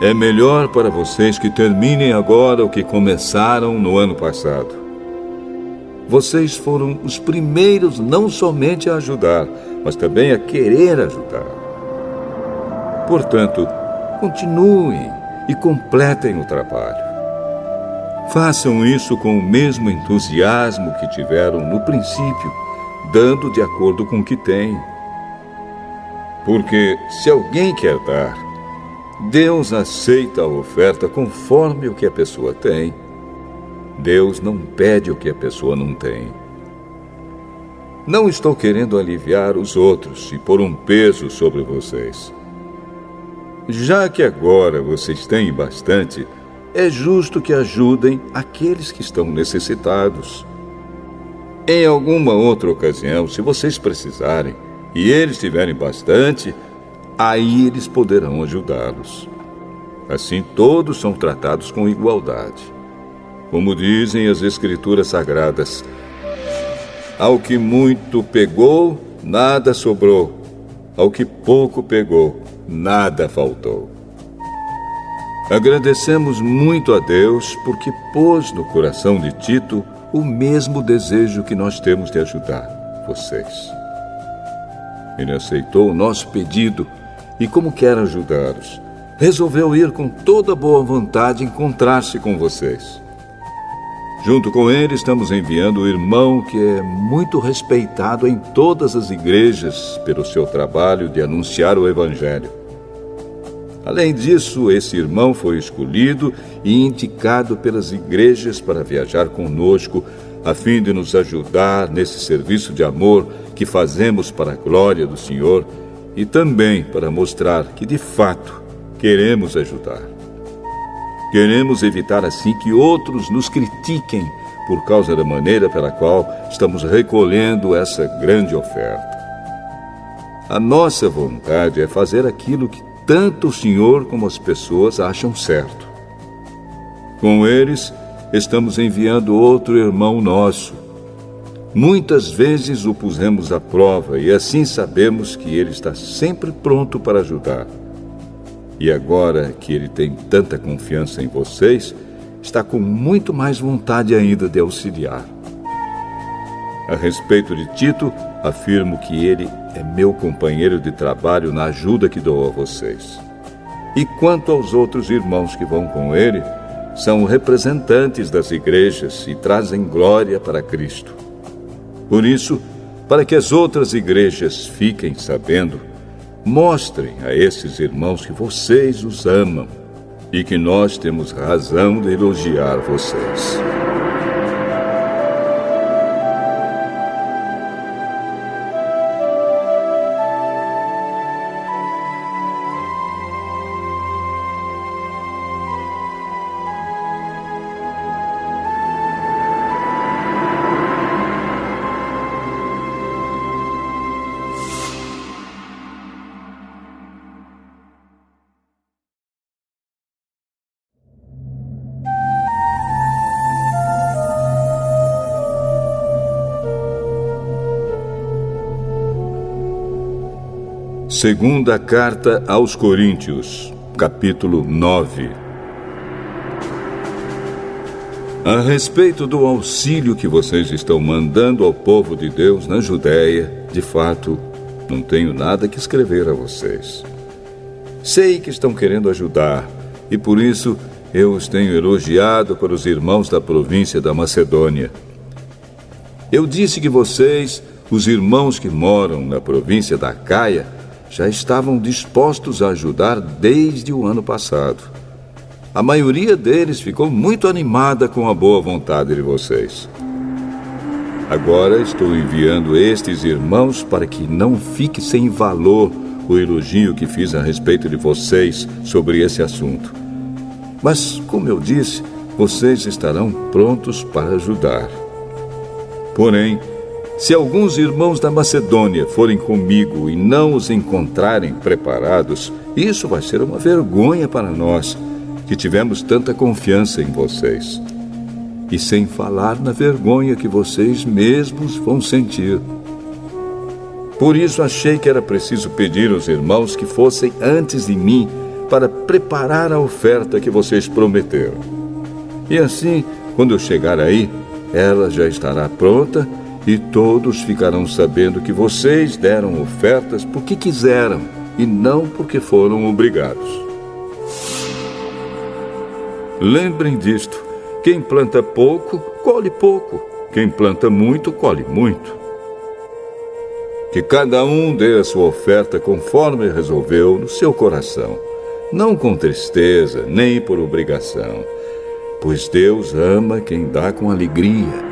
É melhor para vocês que terminem agora o que começaram no ano passado. Vocês foram os primeiros não somente a ajudar, mas também a querer ajudar. Portanto, continuem e completem o trabalho. Façam isso com o mesmo entusiasmo que tiveram no princípio, dando de acordo com o que têm. Porque se alguém quer dar, Deus aceita a oferta conforme o que a pessoa tem. Deus não pede o que a pessoa não tem. Não estou querendo aliviar os outros e pôr um peso sobre vocês. Já que agora vocês têm bastante, é justo que ajudem aqueles que estão necessitados. Em alguma outra ocasião, se vocês precisarem e eles tiverem bastante, aí eles poderão ajudá-los. Assim todos são tratados com igualdade. Como dizem as Escrituras Sagradas, ao que muito pegou, nada sobrou. Ao que pouco pegou, nada faltou. Agradecemos muito a Deus porque pôs no coração de Tito o mesmo desejo que nós temos de ajudar vocês. Ele aceitou o nosso pedido e, como quer ajudá-los, resolveu ir com toda boa vontade encontrar-se com vocês. Junto com ele, estamos enviando o irmão que é muito respeitado em todas as igrejas pelo seu trabalho de anunciar o Evangelho. Além disso, esse irmão foi escolhido e indicado pelas igrejas para viajar conosco, a fim de nos ajudar nesse serviço de amor que fazemos para a glória do Senhor e também para mostrar que, de fato, queremos ajudar. Queremos evitar assim que outros nos critiquem por causa da maneira pela qual estamos recolhendo essa grande oferta. A nossa vontade é fazer aquilo que tanto o Senhor como as pessoas acham certo. Com eles, estamos enviando outro irmão nosso. Muitas vezes o pusemos à prova e assim sabemos que ele está sempre pronto para ajudar. E agora que ele tem tanta confiança em vocês, está com muito mais vontade ainda de auxiliar. A respeito de Tito, afirmo que ele é meu companheiro de trabalho na ajuda que dou a vocês. E quanto aos outros irmãos que vão com ele, são representantes das igrejas e trazem glória para Cristo. Por isso, para que as outras igrejas fiquem sabendo, mostrem a esses irmãos que vocês os amam e que nós temos razão de elogiar vocês. Segunda Carta aos Coríntios, capítulo 9. A respeito do auxílio que vocês estão mandando ao povo de Deus na Judéia, de fato, não tenho nada que escrever a vocês. Sei que estão querendo ajudar, e por isso eu os tenho elogiado para os irmãos da província da Macedônia. Eu disse que vocês, os irmãos que moram na província da Acaia, já estavam dispostos a ajudar desde o ano passado. A maioria deles ficou muito animada com a boa vontade de vocês. Agora estou enviando estes irmãos para que não fique sem valor o elogio que fiz a respeito de vocês sobre esse assunto. Mas, como eu disse, vocês estarão prontos para ajudar. Porém, se alguns irmãos da Macedônia forem comigo e não os encontrarem preparados, isso vai ser uma vergonha para nós, que tivemos tanta confiança em vocês. E sem falar na vergonha que vocês mesmos vão sentir. Por isso achei que era preciso pedir aos irmãos que fossem antes de mim para preparar a oferta que vocês prometeram. E assim, quando eu chegar aí, ela já estará pronta e todos ficarão sabendo que vocês deram ofertas porque quiseram e não porque foram obrigados. Lembrem disto: quem planta pouco, colhe pouco. Quem planta muito, colhe muito. Que cada um dê a sua oferta conforme resolveu no seu coração, não com tristeza, nem por obrigação, pois Deus ama quem dá com alegria.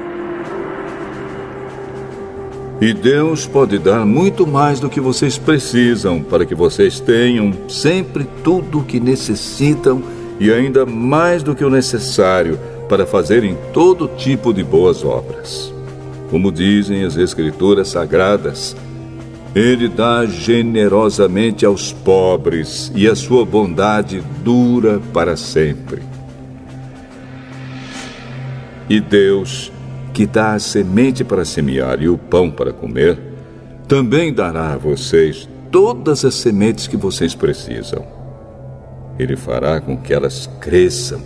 E Deus pode dar muito mais do que vocês precisam para que vocês tenham sempre tudo o que necessitam e ainda mais do que o necessário para fazerem todo tipo de boas obras. Como dizem as Escrituras Sagradas, Ele dá generosamente aos pobres e a sua bondade dura para sempre. E Deus, que dá a semente para semear e o pão para comer, também dará a vocês todas as sementes que vocês precisam. Ele fará com que elas cresçam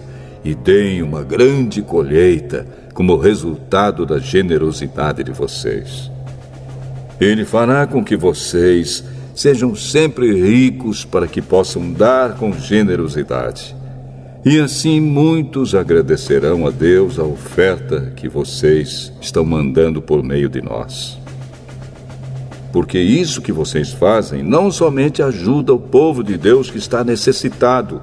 e deem uma grande colheita como resultado da generosidade de vocês. Ele fará com que vocês sejam sempre ricos para que possam dar com generosidade. E assim muitos agradecerão a Deus a oferta que vocês estão mandando por meio de nós. Porque isso que vocês fazem não somente ajuda o povo de Deus que está necessitado,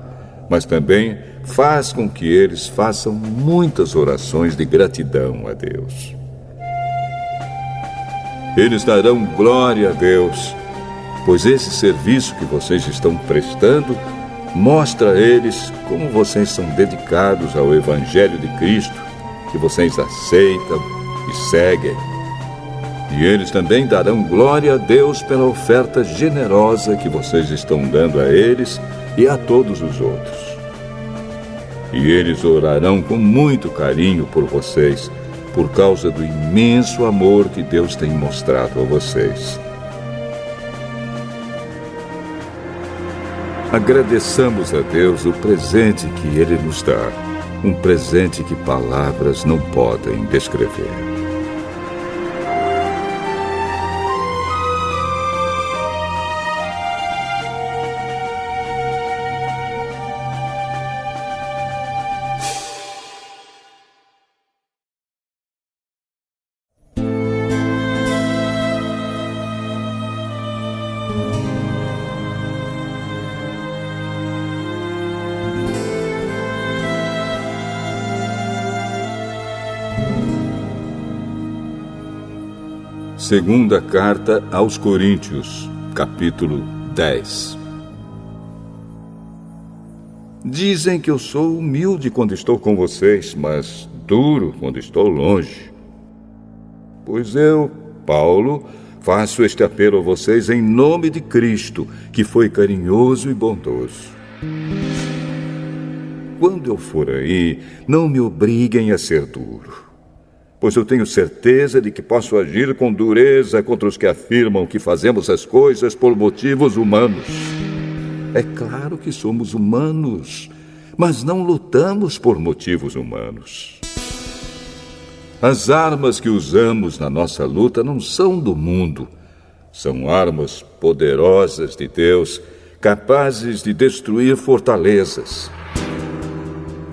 mas também faz com que eles façam muitas orações de gratidão a Deus. Eles darão glória a Deus, pois esse serviço que vocês estão prestando mostra a eles como vocês são dedicados ao Evangelho de Cristo, que vocês aceitam e seguem. E eles também darão glória a Deus pela oferta generosa que vocês estão dando a eles e a todos os outros. E eles orarão com muito carinho por vocês, por causa do imenso amor que Deus tem mostrado a vocês. Agradeçamos a Deus o presente que Ele nos dá, um presente que palavras não podem descrever. Segunda Carta aos Coríntios, capítulo 10. Dizem que eu sou humilde quando estou com vocês, mas duro quando estou longe. Pois eu, Paulo, faço este apelo a vocês em nome de Cristo, que foi carinhoso e bondoso. Quando eu for aí, não me obriguem a ser duro, pois eu tenho certeza de que posso agir com dureza contra os que afirmam que fazemos as coisas por motivos humanos. É claro que somos humanos, mas não lutamos por motivos humanos. As armas que usamos na nossa luta não são do mundo. São armas poderosas de Deus, capazes de destruir fortalezas.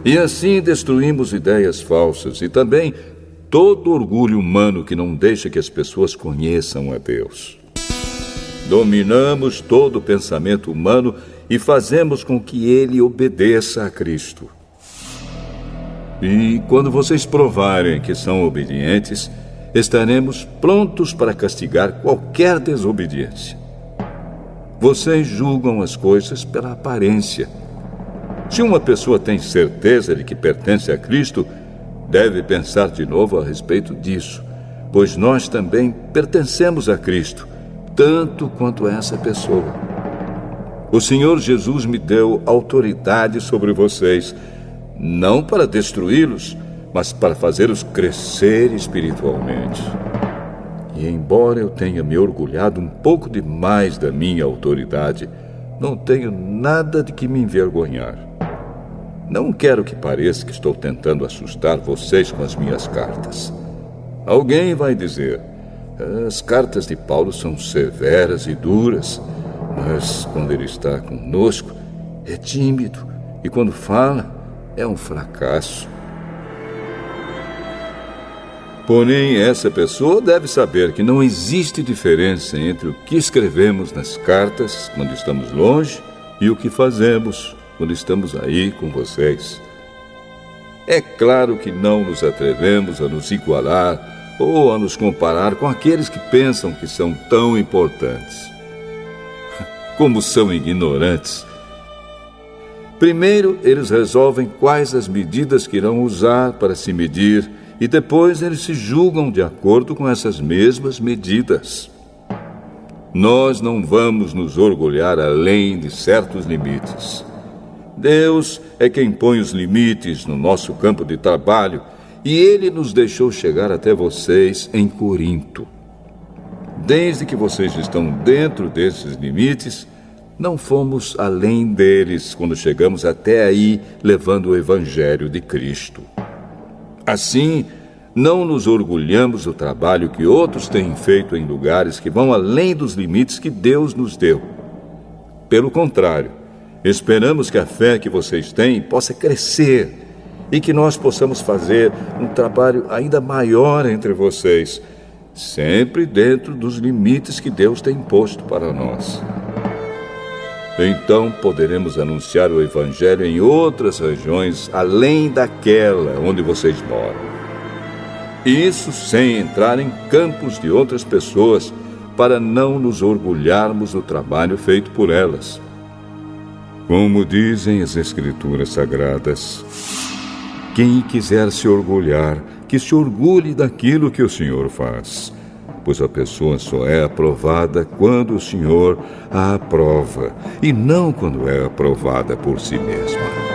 E assim destruímos ideias falsas e também todo orgulho humano que não deixa que as pessoas conheçam a Deus. Dominamos todo o pensamento humano e fazemos com que ele obedeça a Cristo. E quando vocês provarem que são obedientes, estaremos prontos para castigar qualquer desobediência. Vocês julgam as coisas pela aparência, Se uma pessoa tem certeza de que pertence a Cristo, deve pensar de novo a respeito disso, pois nós também pertencemos a Cristo, tanto quanto essa pessoa. O Senhor Jesus me deu autoridade sobre vocês, não para destruí-los, mas para fazê-los crescer espiritualmente. E embora eu tenha me orgulhado um pouco demais da minha autoridade, não tenho nada de que me envergonhar. Não quero que pareça que estou tentando assustar vocês com as minhas cartas. Alguém vai dizer: as cartas de Paulo são severas e duras, mas quando ele está conosco é tímido e quando fala é um fracasso. Porém, essa pessoa deve saber que não existe diferença entre o que escrevemos nas cartas quando estamos longe e o que fazemos quando estamos aí com vocês. É claro que não nos atrevemos a nos igualar ou a nos comparar com aqueles que pensam que são tão importantes. Como são ignorantes! Primeiro, eles resolvem quais as medidas que irão usar para se medir e depois eles se julgam de acordo com essas mesmas medidas. Nós não vamos nos orgulhar além de certos limites. Deus é quem põe os limites no nosso campo de trabalho e Ele nos deixou chegar até vocês em Corinto. Desde que vocês estão dentro desses limites, não fomos além deles quando chegamos até aí levando o Evangelho de Cristo. Assim, não nos orgulhamos do trabalho que outros têm feito em lugares que vão além dos limites que Deus nos deu. Pelo contrário, esperamos que a fé que vocês têm possa crescer e que nós possamos fazer um trabalho ainda maior entre vocês, sempre dentro dos limites que Deus tem imposto para nós. Então poderemos anunciar o Evangelho em outras regiões além daquela onde vocês moram. Isso sem entrar em campos de outras pessoas para não nos orgulharmos do trabalho feito por elas. Como dizem as Escrituras Sagradas, quem quiser se orgulhar, que se orgulhe daquilo que o Senhor faz, pois a pessoa só é aprovada quando o Senhor a aprova, e não quando é aprovada por si mesma.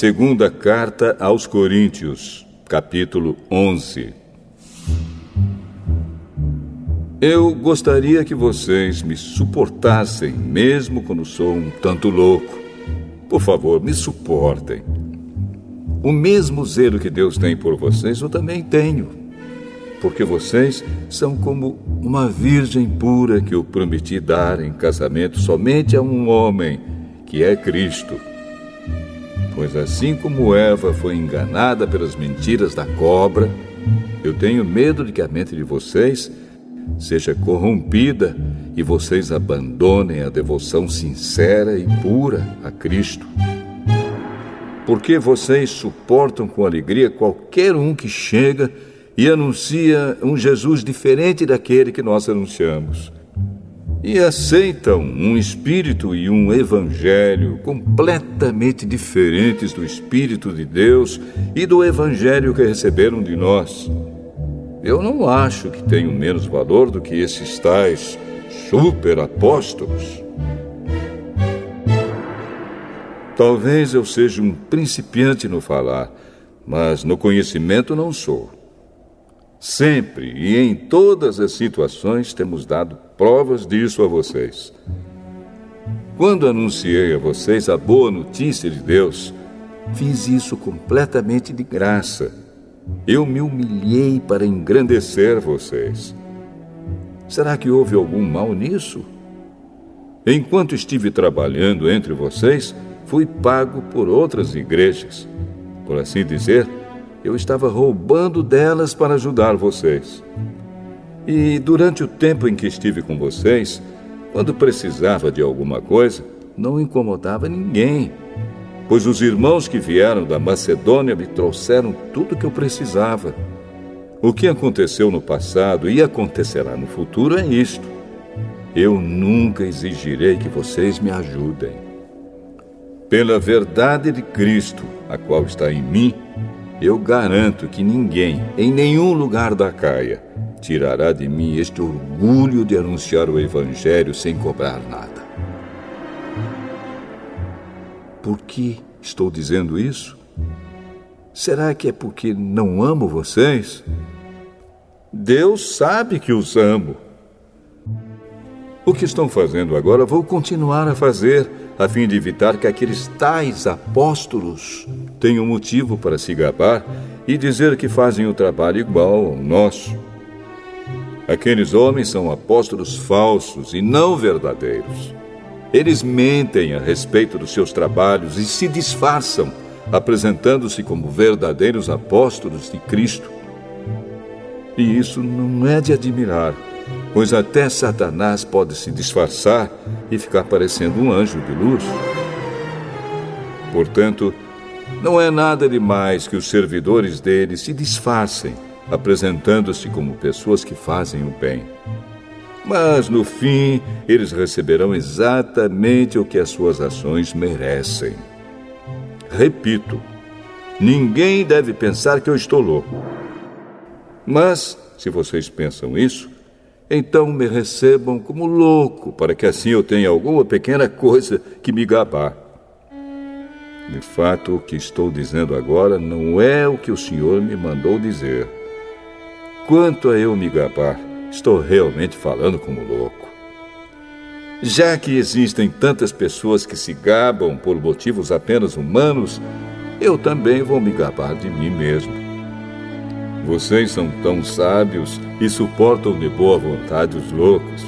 Segunda Carta aos Coríntios, capítulo 11. Eu gostaria que vocês me suportassem, mesmo quando sou um tanto louco. Por favor, me suportem. O mesmo zelo que Deus tem por vocês, eu também tenho. Porque vocês são como uma virgem pura que eu prometi dar em casamento somente a um homem, que é Cristo. Pois assim como Eva foi enganada pelas mentiras da cobra, eu tenho medo de que a mente de vocês seja corrompida e vocês abandonem a devoção sincera e pura a Cristo. Porque vocês suportam com alegria qualquer um que chega e anuncia um Jesus diferente daquele que nós anunciamos. E aceitam um espírito e um evangelho completamente diferentes do Espírito de Deus e do evangelho que receberam de nós. Eu não acho que tenho menos valor do que esses tais super-apóstolos. Talvez eu seja um principiante no falar, mas no conhecimento não sou. Sempre e em todas as situações temos dado provas disso a vocês. Quando anunciei a vocês a boa notícia de Deus, fiz isso completamente de graça. Eu me humilhei para engrandecer vocês. Será que houve algum mal nisso? Enquanto estive trabalhando entre vocês, fui pago por outras igrejas. Por assim dizer, eu estava roubando delas para ajudar vocês. E durante o tempo em que estive com vocês, quando precisava de alguma coisa, não incomodava ninguém, pois os irmãos que vieram da Macedônia me trouxeram tudo o que eu precisava. O que aconteceu no passado e acontecerá no futuro é isto: eu nunca exigirei que vocês me ajudem. Pela verdade de Cristo, a qual está em mim, eu garanto que ninguém, em nenhum lugar da Acaia, tirará de mim este orgulho de anunciar o Evangelho sem cobrar nada. Por que estou dizendo isso? Será que é porque não amo vocês? Deus sabe que os amo. O que estão fazendo agora, vou continuar a fazer, a fim de evitar que aqueles tais apóstolos tenham motivo para se gabar e dizer que fazem o trabalho igual ao nosso. Aqueles homens são apóstolos falsos e não verdadeiros. Eles mentem a respeito dos seus trabalhos e se disfarçam, apresentando-se como verdadeiros apóstolos de Cristo. E isso não é de admirar, pois até Satanás pode se disfarçar e ficar parecendo um anjo de luz. Portanto, não é nada demais que os servidores dele se disfarcem, apresentando-se como pessoas que fazem o bem. Mas, no fim, eles receberão exatamente o que as suas ações merecem. Repito, ninguém deve pensar que eu estou louco. Mas, se vocês pensam isso, então me recebam como louco, para que assim eu tenha alguma pequena coisa que me gabar. De fato, o que estou dizendo agora não é o que o Senhor me mandou dizer. Quanto a eu me gabar, estou realmente falando como louco. Já que existem tantas pessoas que se gabam por motivos apenas humanos, eu também vou me gabar de mim mesmo. Vocês são tão sábios e suportam de boa vontade os loucos.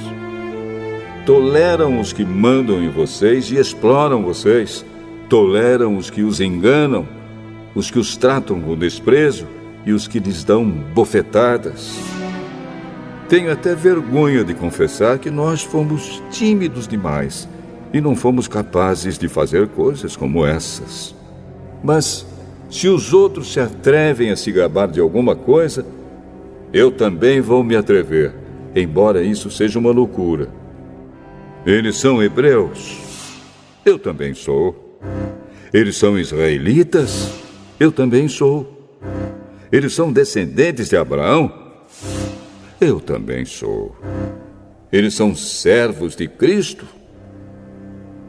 Toleram os que mandam em vocês e exploram vocês. Toleram os que os enganam, os que os tratam com desprezo e os que lhes dão bofetadas. Tenho até vergonha de confessar que nós fomos tímidos demais e não fomos capazes de fazer coisas como essas. Mas, se os outros se atrevem a se gabar de alguma coisa, eu também vou me atrever, embora isso seja uma loucura. Eles são hebreus? Eu também sou. Eles são israelitas? Eu também sou. Eles são descendentes de Abraão? Eu também sou. Eles são servos de Cristo?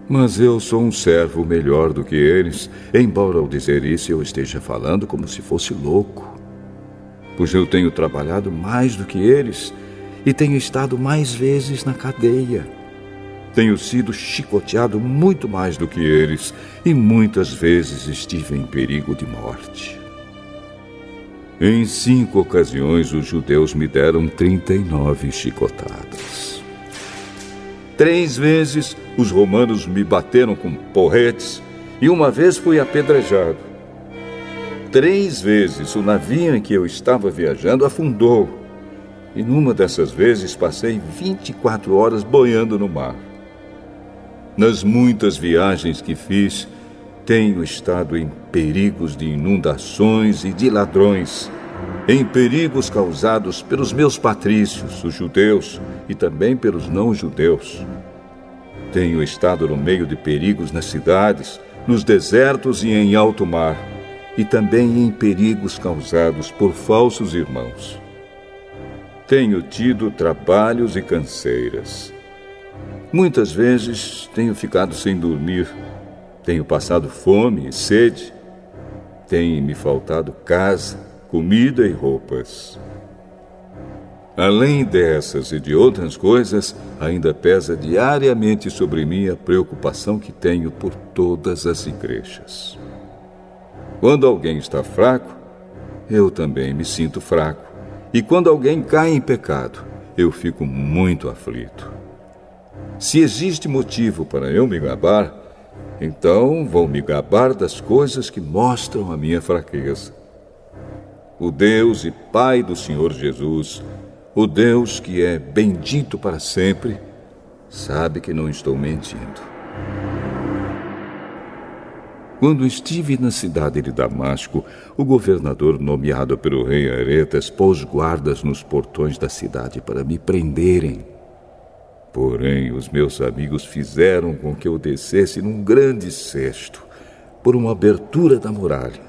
Mas eu sou um servo melhor do que eles, embora ao dizer isso eu esteja falando como se fosse louco. Pois eu tenho trabalhado mais do que eles e tenho estado mais vezes na cadeia. Tenho sido chicoteado muito mais do que eles e muitas vezes estive em perigo de morte. Em 5 ocasiões, os judeus me deram 39 chicotadas. 3 vezes, os romanos me bateram com porretes e uma vez fui apedrejado. 3 vezes, o navio em que eu estava viajando afundou. E numa dessas vezes, passei 24 horas boiando no mar. Nas muitas viagens que fiz, tenho estado em perigos de inundações e de ladrões, em perigos causados pelos meus patrícios, os judeus, e também pelos não-judeus. Tenho estado no meio de perigos nas cidades, nos desertos e em alto mar, e também em perigos causados por falsos irmãos. Tenho tido trabalhos e canseiras. Muitas vezes tenho ficado sem dormir, tenho passado fome e sede, tem me faltado casa, comida e roupas. Além dessas e de outras coisas, ainda pesa diariamente sobre mim a preocupação que tenho por todas as igrejas. Quando alguém está fraco, eu também me sinto fraco. E quando alguém cai em pecado, eu fico muito aflito. Se existe motivo para eu me gabar, então vou me gabar das coisas que mostram a minha fraqueza. O Deus e Pai do Senhor Jesus, o Deus que é bendito para sempre, sabe que não estou mentindo. Quando estive na cidade de Damasco, o governador nomeado pelo rei Aretas pôs guardas nos portões da cidade para me prenderem. Porém, os meus amigos fizeram com que eu descesse num grande cesto por uma abertura da muralha.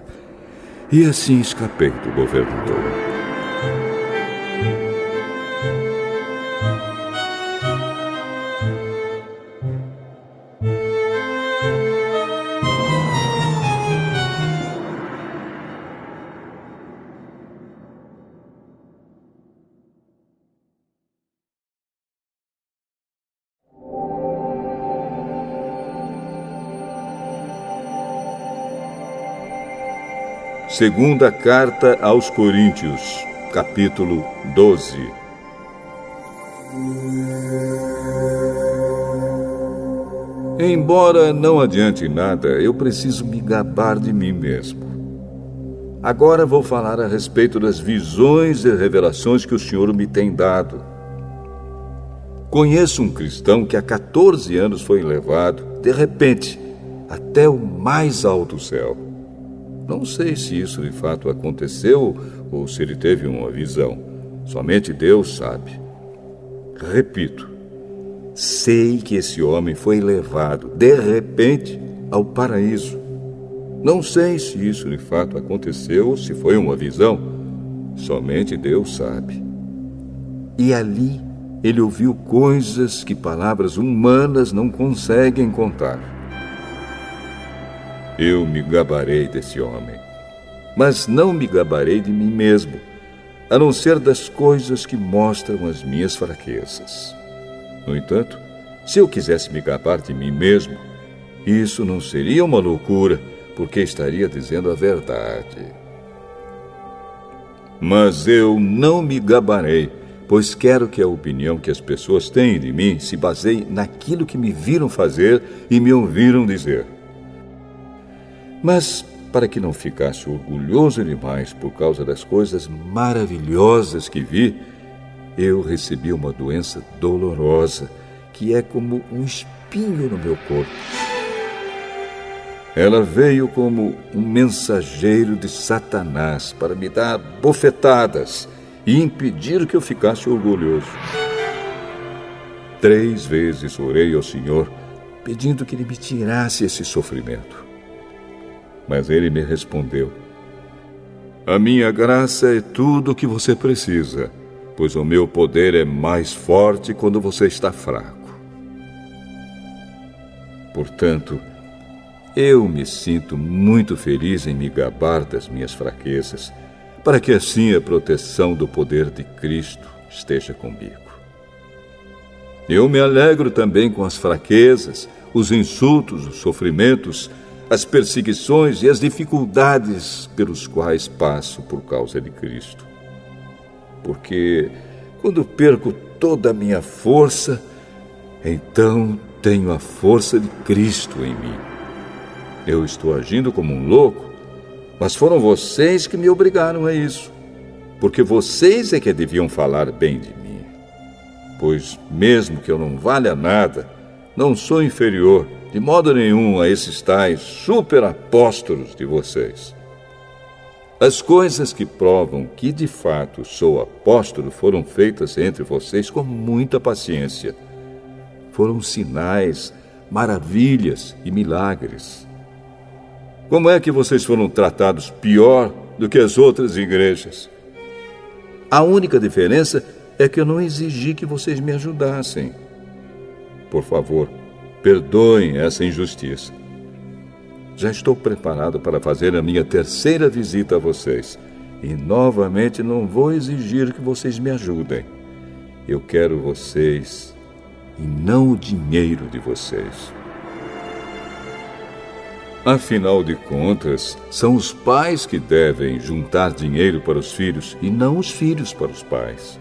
E assim escapei do governador. Segunda Carta aos Coríntios, capítulo 12. Embora não adiante nada, eu preciso me gabar de mim mesmo. Agora vou falar a respeito das visões e revelações que o Senhor me tem dado. Conheço um cristão que há 14 anos foi levado, de repente, até o mais alto céu. Não sei se isso de fato aconteceu ou se ele teve uma visão. Somente Deus sabe. Repito, sei que esse homem foi levado, de repente, ao paraíso. Não sei se isso de fato aconteceu ou se foi uma visão. Somente Deus sabe. E ali ele ouviu coisas que palavras humanas não conseguem contar. Eu me gabarei desse homem, mas não me gabarei de mim mesmo, a não ser das coisas que mostram as minhas fraquezas. No entanto, se eu quisesse me gabar de mim mesmo, isso não seria uma loucura, porque estaria dizendo a verdade. Mas eu não me gabarei, pois quero que a opinião que as pessoas têm de mim se baseie naquilo que me viram fazer e me ouviram dizer. Mas, para que não ficasse orgulhoso demais por causa das coisas maravilhosas que vi, eu recebi uma doença dolorosa, que é como um espinho no meu corpo. Ela veio como um mensageiro de Satanás para me dar bofetadas e impedir que eu ficasse orgulhoso. 3 vezes orei ao Senhor, pedindo que Ele me tirasse esse sofrimento. Mas ele me respondeu: a minha graça é tudo o que você precisa, pois o meu poder é mais forte quando você está fraco. Portanto, eu me sinto muito feliz em me gabar das minhas fraquezas, para que assim a proteção do poder de Cristo esteja comigo. Eu me alegro também com as fraquezas, os insultos, os sofrimentos, as perseguições e as dificuldades pelos quais passo por causa de Cristo. Porque quando perco toda a minha força, então tenho a força de Cristo em mim. Eu estou agindo como um louco, mas foram vocês que me obrigaram a isso, porque vocês é que deviam falar bem de mim. Pois mesmo que eu não valha nada, não sou inferior de modo nenhum a esses tais superapóstolos de vocês. As coisas que provam que de fato sou apóstolo foram feitas entre vocês com muita paciência. Foram sinais, maravilhas e milagres. Como é que vocês foram tratados pior do que as outras igrejas? A única diferença é que eu não exigi que vocês me ajudassem. Por favor, perdoem essa injustiça. Já estou preparado para fazer a minha 3ª visita a vocês. E novamente não vou exigir que vocês me ajudem. eu quero vocês e não o dinheiro de vocês. Afinal de contas, são os pais que devem juntar dinheiro para os filhos e não os filhos para os pais.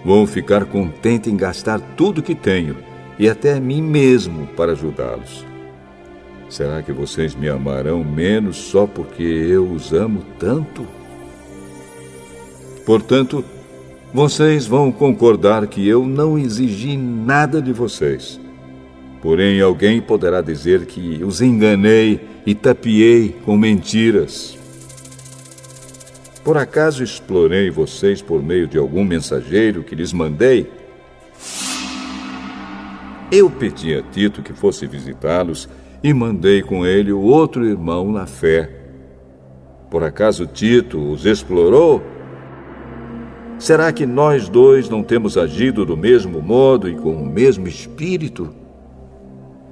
Vou ficar contente em gastar tudo que tenho e até a mim mesmo para ajudá-los. Será que vocês me amarão menos só porque eu os amo tanto? Portanto, vocês vão concordar que eu não exigi nada de vocês. Porém, alguém poderá dizer que os enganei e tapeei com mentiras. Por acaso explorei vocês por meio de algum mensageiro que lhes mandei? Eu pedi a Tito que fosse visitá-los e mandei com ele o outro irmão na fé. Por acaso Tito os explorou? Será que nós dois não temos agido do mesmo modo e com o mesmo espírito?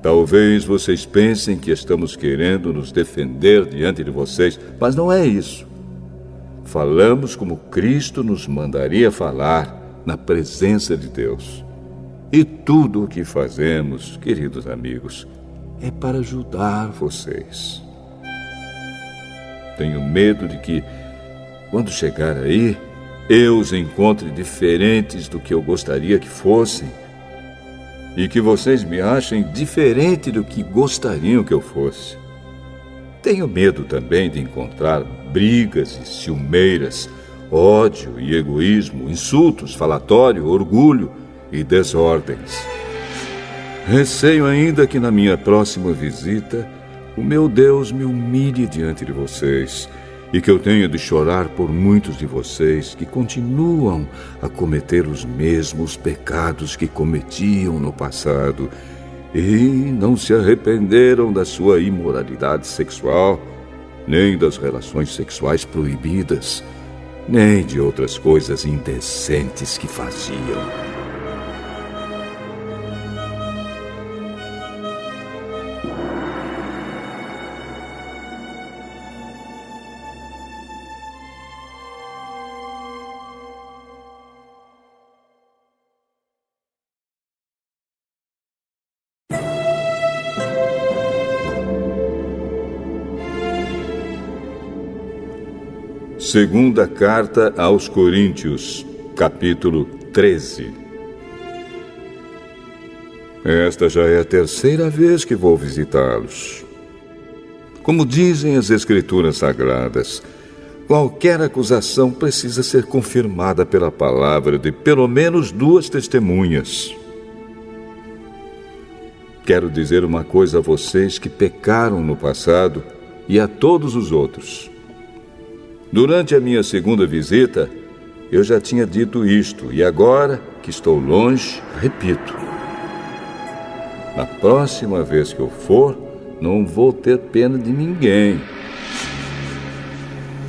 Talvez vocês pensem que estamos querendo nos defender diante de vocês, mas não é isso. Falamos como Cristo nos mandaria falar na presença de Deus. E tudo o que fazemos, queridos amigos, é para ajudar vocês. Tenho medo de que, quando chegar aí, eu os encontre diferentes do que eu gostaria que fossem e que vocês me achem diferente do que gostariam que eu fosse. Tenho medo também de encontrar brigas e ciumeiras, ódio e egoísmo, insultos, falatório, orgulho e desordens. Receio ainda que na minha próxima visita o meu Deus me humilhe diante de vocês e que eu tenha de chorar por muitos de vocês que continuam a cometer os mesmos pecados que cometiam no passado e não se arrependeram da sua imoralidade sexual, nem das relações sexuais proibidas, nem de outras coisas indecentes que faziam. Segunda Carta aos Coríntios, capítulo 13. Esta já é a terceira vez que vou visitá-los. Como dizem as Escrituras Sagradas, qualquer acusação precisa ser confirmada pela palavra de pelo menos 2 testemunhas. Quero dizer uma coisa a vocês que pecaram no passado e a todos os outros. Durante a minha segunda visita, eu já tinha dito isto, e agora que estou longe, repito. Na próxima vez que eu for, não vou ter pena de ninguém.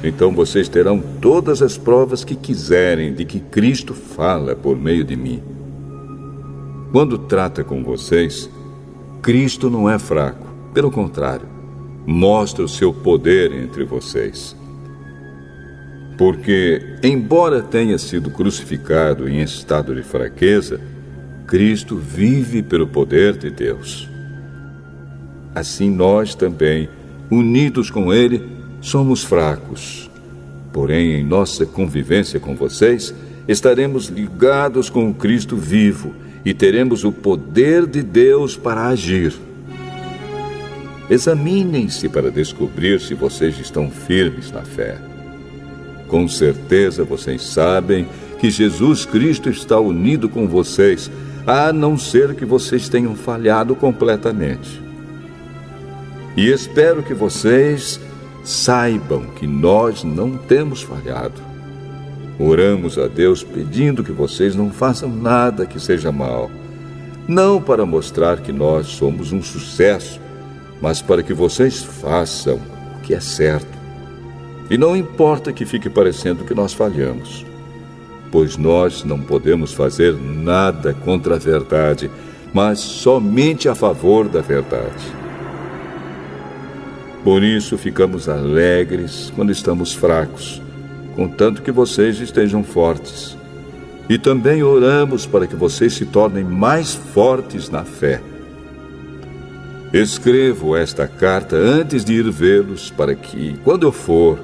Então vocês terão todas as provas que quiserem de que Cristo fala por meio de mim. Quando trata com vocês, Cristo não é fraco, pelo contrário, mostra o seu poder entre vocês. Porque, embora tenha sido crucificado em estado de fraqueza, Cristo vive pelo poder de Deus. Assim nós também, unidos com Ele, somos fracos. Porém, em nossa convivência com vocês, estaremos ligados com o Cristo vivo e teremos o poder de Deus para agir. Examinem-se para descobrir se vocês estão firmes na fé. Com certeza vocês sabem que Jesus Cristo está unido com vocês, a não ser que vocês tenham falhado completamente. E espero que vocês saibam que nós não temos falhado. Oramos a Deus pedindo que vocês não façam nada que seja mal, não para mostrar que nós somos um sucesso, mas para que vocês façam o que é certo. E não importa que fique parecendo que nós falhamos, pois nós não podemos fazer nada contra a verdade, mas somente a favor da verdade. Por isso ficamos alegres quando estamos fracos, contanto que vocês estejam fortes. E também oramos para que vocês se tornem mais fortes na fé. Escrevo esta carta antes de ir vê-los, para que, quando eu for,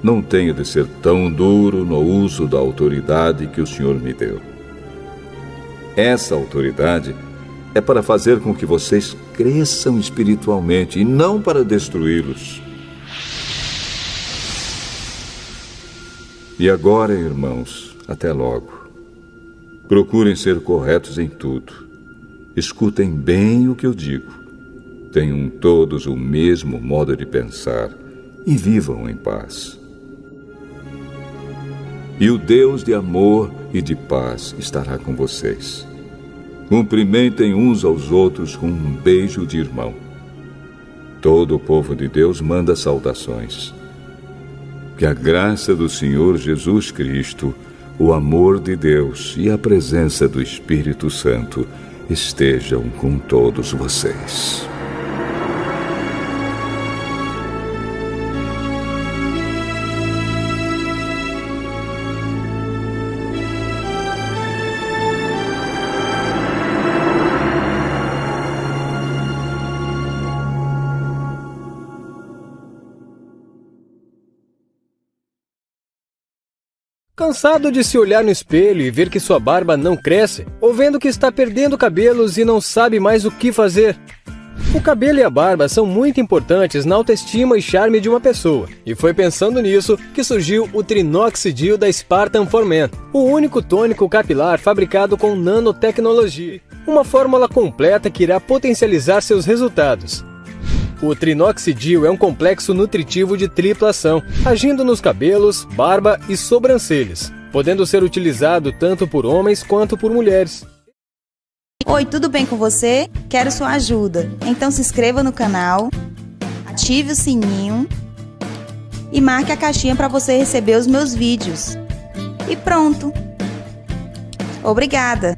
não tenha de ser tão duro no uso da autoridade que o Senhor me deu. Essa autoridade é para fazer com que vocês cresçam espiritualmente e não para destruí-los. E agora, irmãos, até logo. Procurem ser corretos em tudo. Escutem bem o que eu digo. Tenham todos o mesmo modo de pensar e vivam em paz. E o Deus de amor e de paz estará com vocês. Cumprimentem uns aos outros com um beijo de irmão. Todo o povo de Deus manda saudações. Que a graça do Senhor Jesus Cristo, o amor de Deus e a presença do Espírito Santo estejam com todos vocês. Cansado de se olhar no espelho e ver que sua barba não cresce, ou vendo que está perdendo cabelos e não sabe mais o que fazer? O cabelo e a barba são muito importantes na autoestima e charme de uma pessoa, e foi pensando nisso que surgiu o Trinoxidil da Spartan for Men, o único tônico capilar fabricado com nanotecnologia, uma fórmula completa que irá potencializar seus resultados. O Trinoxidil é um complexo nutritivo de tripla ação, agindo nos cabelos, barba e sobrancelhas, podendo ser utilizado tanto por homens quanto por mulheres. Oi, tudo bem com você? Quero sua ajuda. Então se inscreva no canal, ative o sininho e marque a caixinha para você receber os meus vídeos. E pronto! Obrigada!